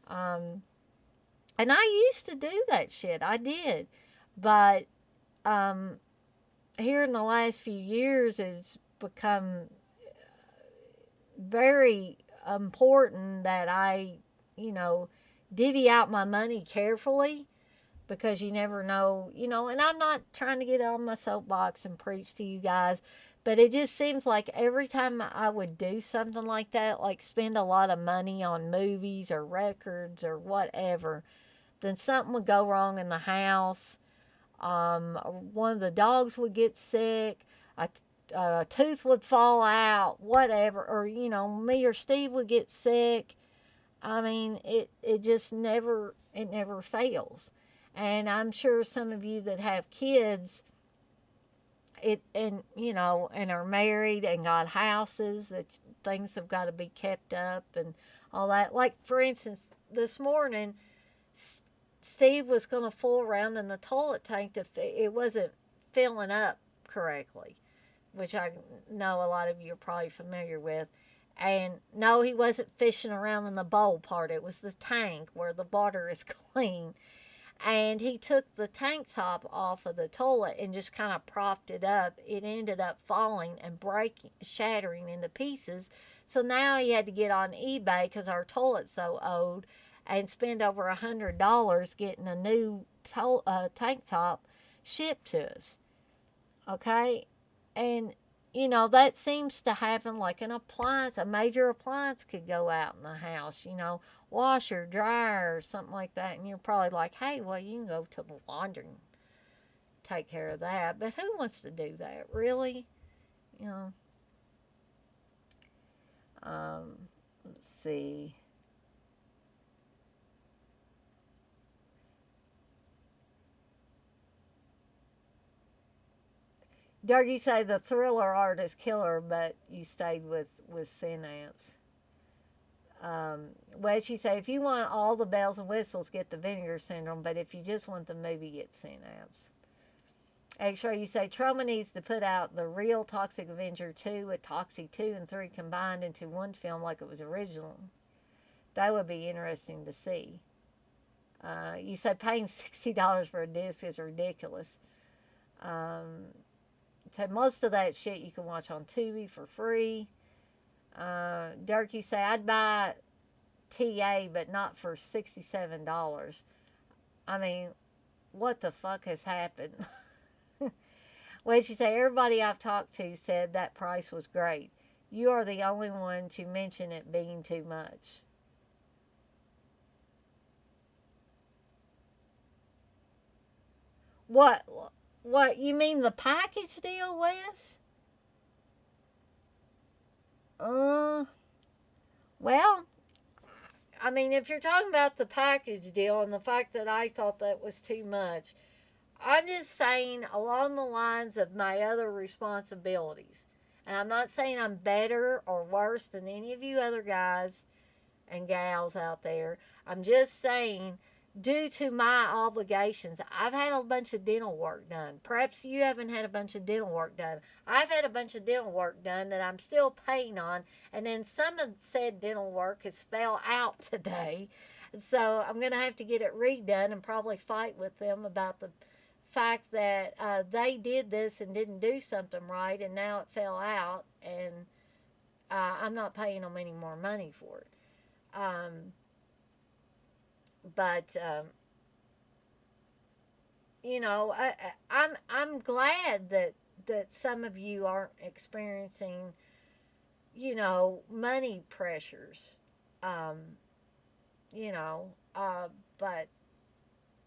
And I used to do that shit. I did, but here in the last few years, it's become very important that I, divvy out my money carefully, because you never know, and I'm not trying to get on my soapbox and preach to you guys, but it just seems like every time I would do something like that, like spend a lot of money on movies or records or whatever, then something would go wrong in the house. One of the dogs would get sick, a tooth would fall out, whatever, or, me or Steve would get sick. I mean, it just never fails. And I'm sure some of you that have kids, and are married and got houses, that things have got to be kept up and all that. Like, for instance, this morning, Steve was going to fool around in the toilet tank it wasn't filling up correctly, which I know a lot of you are probably familiar with. And no, he wasn't fishing around in the bowl part. It was the tank where the water is clean. And he took the tank top off of the toilet and just kind of propped it up. It ended up falling and shattering into pieces. So now he had to get on eBay, because our toilet's so old, and spend over $100 getting a new tank top shipped to us. Okay? And, that seems to happen like an appliance. A major appliance could go out in the house, washer, dryer, or something like that. And you're probably like, hey, well, you can go to the laundry and take care of that. But who wants to do that, really? Let's see. Dougie say the thriller art is killer, but you stayed with Synapse. Wedgie say, if you want all the bells and whistles, get the Vinegar Syndrome, but if you just want the movie, get Synapse. X-Ray, you say Troma needs to put out the real Toxic Avenger 2 with Toxic 2 and 3 combined into one film like it was original. That would be interesting to see. You say paying $60 for a disc is ridiculous. So most of that shit you can watch on Tubi for free. Dirk, you say, I'd buy TA, but not for $67. I mean, what the fuck has happened? Well, she say, everybody I've talked to said that price was great. You are the only one to mention it being too much. What? What, you mean the package deal, Wes? Well, I mean, if you're talking about the package deal and the fact that I thought that was too much, I'm just saying along the lines of my other responsibilities. And I'm not saying I'm better or worse than any of you other guys and gals out there. I'm just saying, due to my obligations, I've had a bunch of dental work done. Perhaps you haven't had a bunch of dental work done. I've had a bunch of dental work done that I'm still paying on, and then some of said dental work has fell out today. So I'm going to have to get it redone and probably fight with them about the fact that they did this and didn't do something right, and now it fell out, and I'm not paying them any more money for it. But you know, I'm glad that some of you aren't experiencing, you know, money pressures. Um, you know, but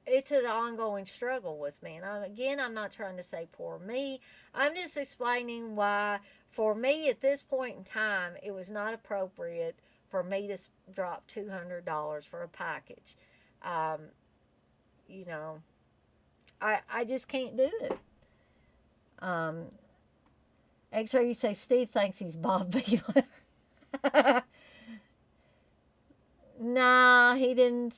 it's an ongoing struggle with me. And again, I'm not trying to say poor me. I'm just explaining why, for me at this point in time, it was not appropriate for me to drop $200 for a package. Um, you know, I just can't do it. Um, X-ray, you say Steve thinks he's Bob Vila. Nah, he didn't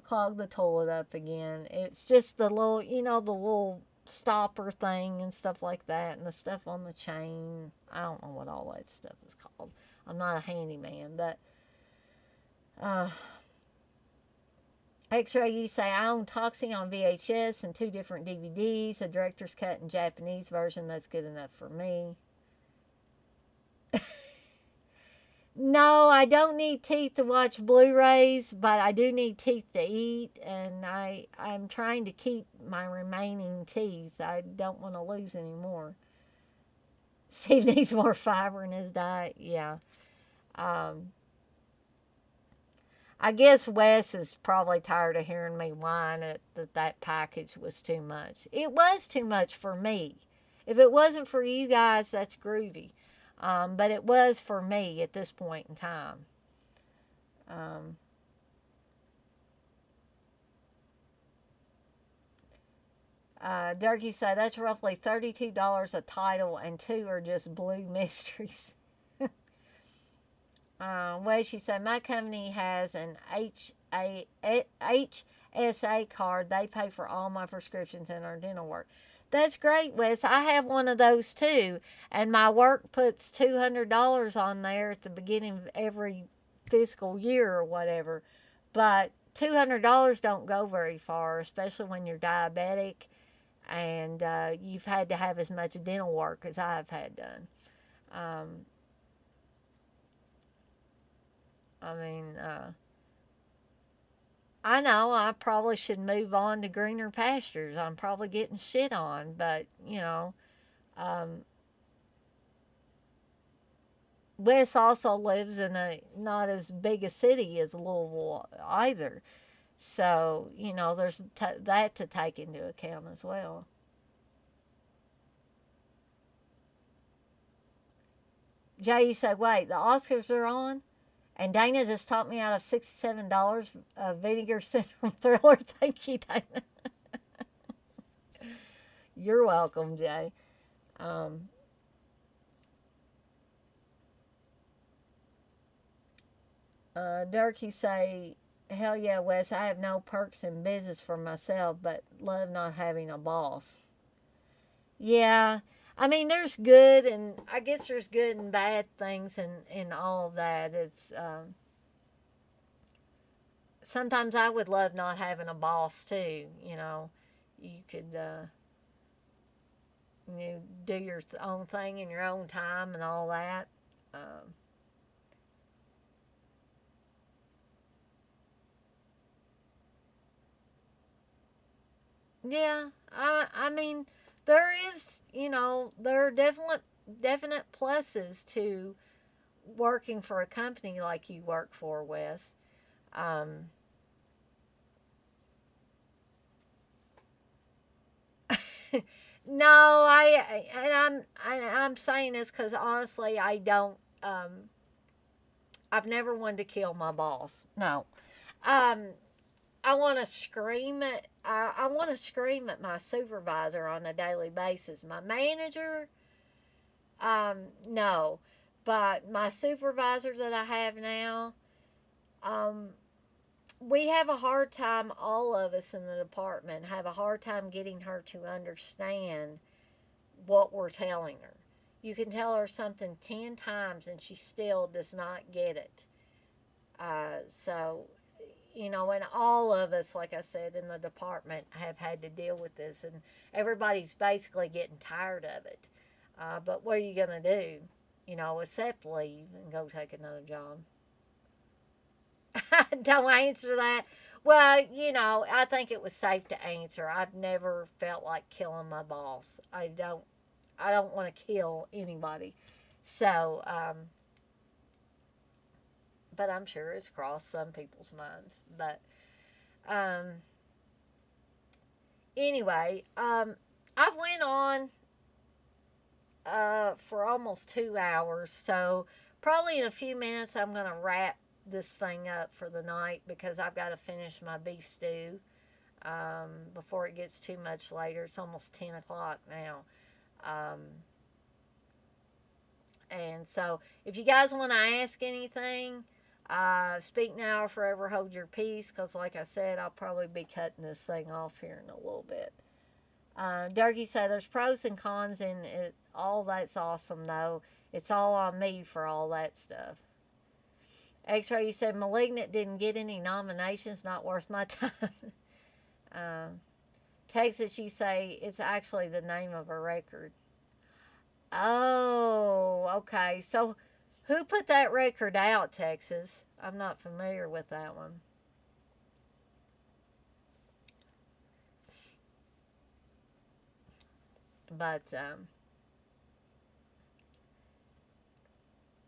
clog the toilet up again. It's just the little, you know, the little stopper thing and stuff like that, and the stuff on the chain. I don't know what all that stuff is called. I'm not a handyman, but X-ray, you say I own Toxie on VHS and 2 different DVDs, a director's cut and Japanese version. That's good enough for me. No, I don't need teeth to watch Blu-rays, but I do need teeth to eat, and I'm trying to keep my remaining teeth. I don't want to lose any more. Steve needs more fiber in his diet. Yeah. I guess Wes is probably tired of hearing me whine that package was too much. It was too much for me. If it wasn't for you guys, that's groovy. But it was for me at this point in time. Durkee said that's roughly $32 a title, and 2 are just blue mysteries. Well, she said my company has an HSA card. They pay for all my prescriptions and our dental work. That's great, Wes. I have one of those too, and my work puts $200 on there at the beginning of every fiscal year or whatever. But $200 don't go very far, especially when you're diabetic and you've had to have as much dental work as I've had done. I mean, I know I probably should move on to greener pastures. I'm probably getting shit on, but you know, Wes also lives in a not as big a city as Louisville either. So, you know, there's that to take into account as well. Jay, you say, wait, the Oscars are on? And Dana just talked me out of $67 of Vinegar Syndrome Thriller. Thank you, Dana. You're welcome, Jay. Dirk, you say, hell yeah, Wes, I have no perks in business for myself, but love not having a boss. Yeah, I mean, there's good, and I guess there's good and bad things in all of that. It's sometimes I would love not having a boss too. You know, you could you know, do your own thing in your own time and all that. Um, yeah, I mean, there is, you know, there are definite pluses to working for a company like you work for, Wes. Um, no, I'm saying this because honestly, I don't. I've never wanted to kill my boss. No. Um, I want to scream at. I want to scream at my supervisor on a daily basis. My manager, no, but my supervisor that I have now, um, we have a hard time. All of us in the department have a hard time getting her to understand what we're telling her. You can tell her something 10 times and she still does not get it. So, you know, and all of us, like I said, in the department have had to deal with this, and everybody's basically getting tired of it. But what are you going to do? You know, except leave and go take another job. Don't answer that. Well, you know, I think it was safe to answer. I've never felt like killing my boss. I don't want to kill anybody. So, but I'm sure it's crossed some people's minds. But um, anyway, I went on for almost 2 hours. So probably in a few minutes, I'm going to wrap this thing up for the night because I've got to finish my beef stew before it gets too much later. It's almost 10 o'clock now. Um, and so if you guys want to ask anything, speak now or forever hold your peace, because like I said, I'll probably be cutting this thing off here in a little bit. Durkee said there's pros and cons in it. All that's awesome, though. It's all on me for all that stuff. X-Ray, you said Malignant didn't get any nominations. Not worth my time. Texas, you say it's actually the name of a record. Oh, okay. So who put that record out, Texas? I'm not familiar with that one. But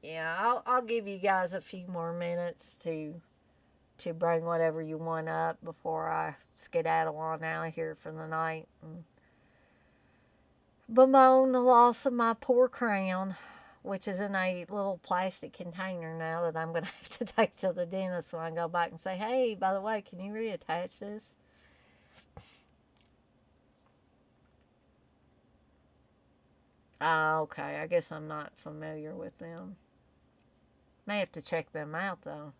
yeah, I'll give you guys a few more minutes to bring whatever you want up before I skedaddle on out of here for the night and bemoan the loss of my poor crown, which is in a little plastic container now that I'm going to have to take to the dentist when I go back and say, hey, by the way, can you reattach this? Okay. I guess I'm not familiar with them. May have to check them out, though.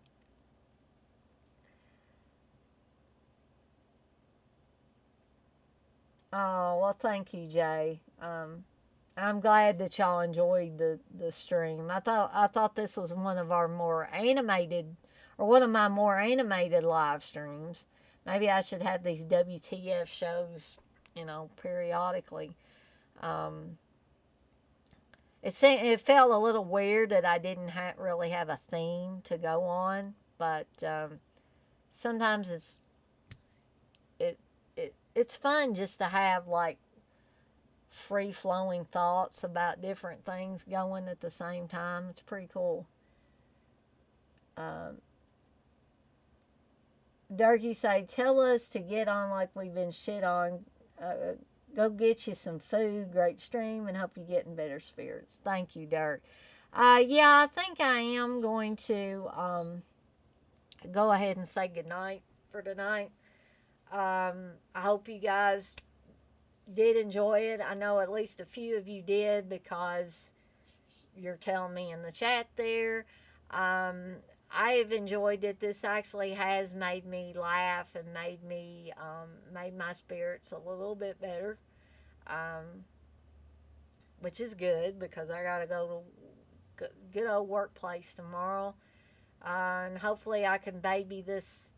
Oh, well, thank you, Jay. I'm glad that y'all enjoyed the stream. I thought this was one of our more animated, or one of my more animated live streams. Maybe I should have these WTF shows, you know, periodically. Um, it felt a little weird that I didn't really have a theme to go on, but sometimes it it's fun just to have like free flowing thoughts about different things going at the same time. It's pretty cool. Um, Durkee say, tell us to get on like we've been shit on. Go get you some food. Great stream and hope you get in better spirits. Thank you, Dirk. Yeah, I think I am going to go ahead and say goodnight for tonight. I hope you guys did enjoy it. I know at least a few of you did because you're telling me in the chat there. I have enjoyed it. This actually has made me laugh and made my spirits a little bit better, which is good because I gotta go to good old workplace tomorrow, and hopefully I can baby this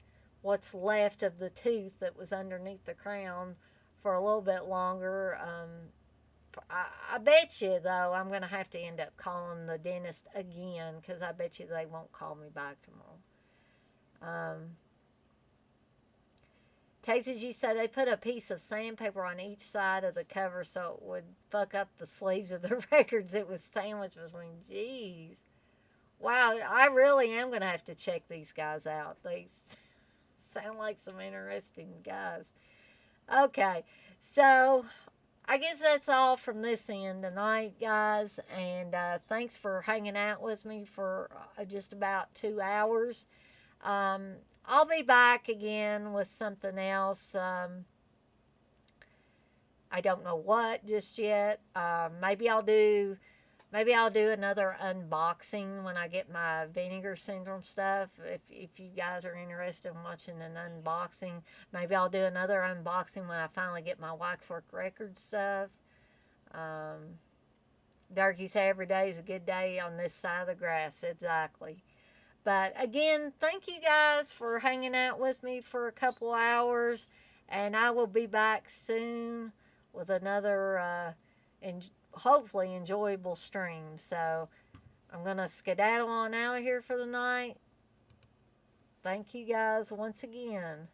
what's left of the tooth that was underneath the crown for a little bit longer. I bet you, though, I'm going to have to end up calling the dentist again because I bet you they won't call me back tomorrow. Texas, you said they put a piece of sandpaper on each side of the cover so it would fuck up the sleeves of the records. It was sandwiched between. Jeez. Wow, I really am going to have to check these guys out. They sound like some interesting guys. Okay, so I guess that's all from this end tonight, guys. And thanks for hanging out with me for just about 2 hours. I'll be back again with something else. I don't know what just yet. Maybe I'll do another unboxing when I get my vinegar syndrome stuff. If you guys are interested in watching an unboxing, maybe I'll do another unboxing when I finally get my Waxwork Records stuff. Darky say every day is a good day on this side of the grass. Exactly. But again, thank you guys for hanging out with me for a couple hours. And I will be back soon with another hopefully enjoyable stream. So I'm going to skedaddle on out of here for the night. Thank you guys once again.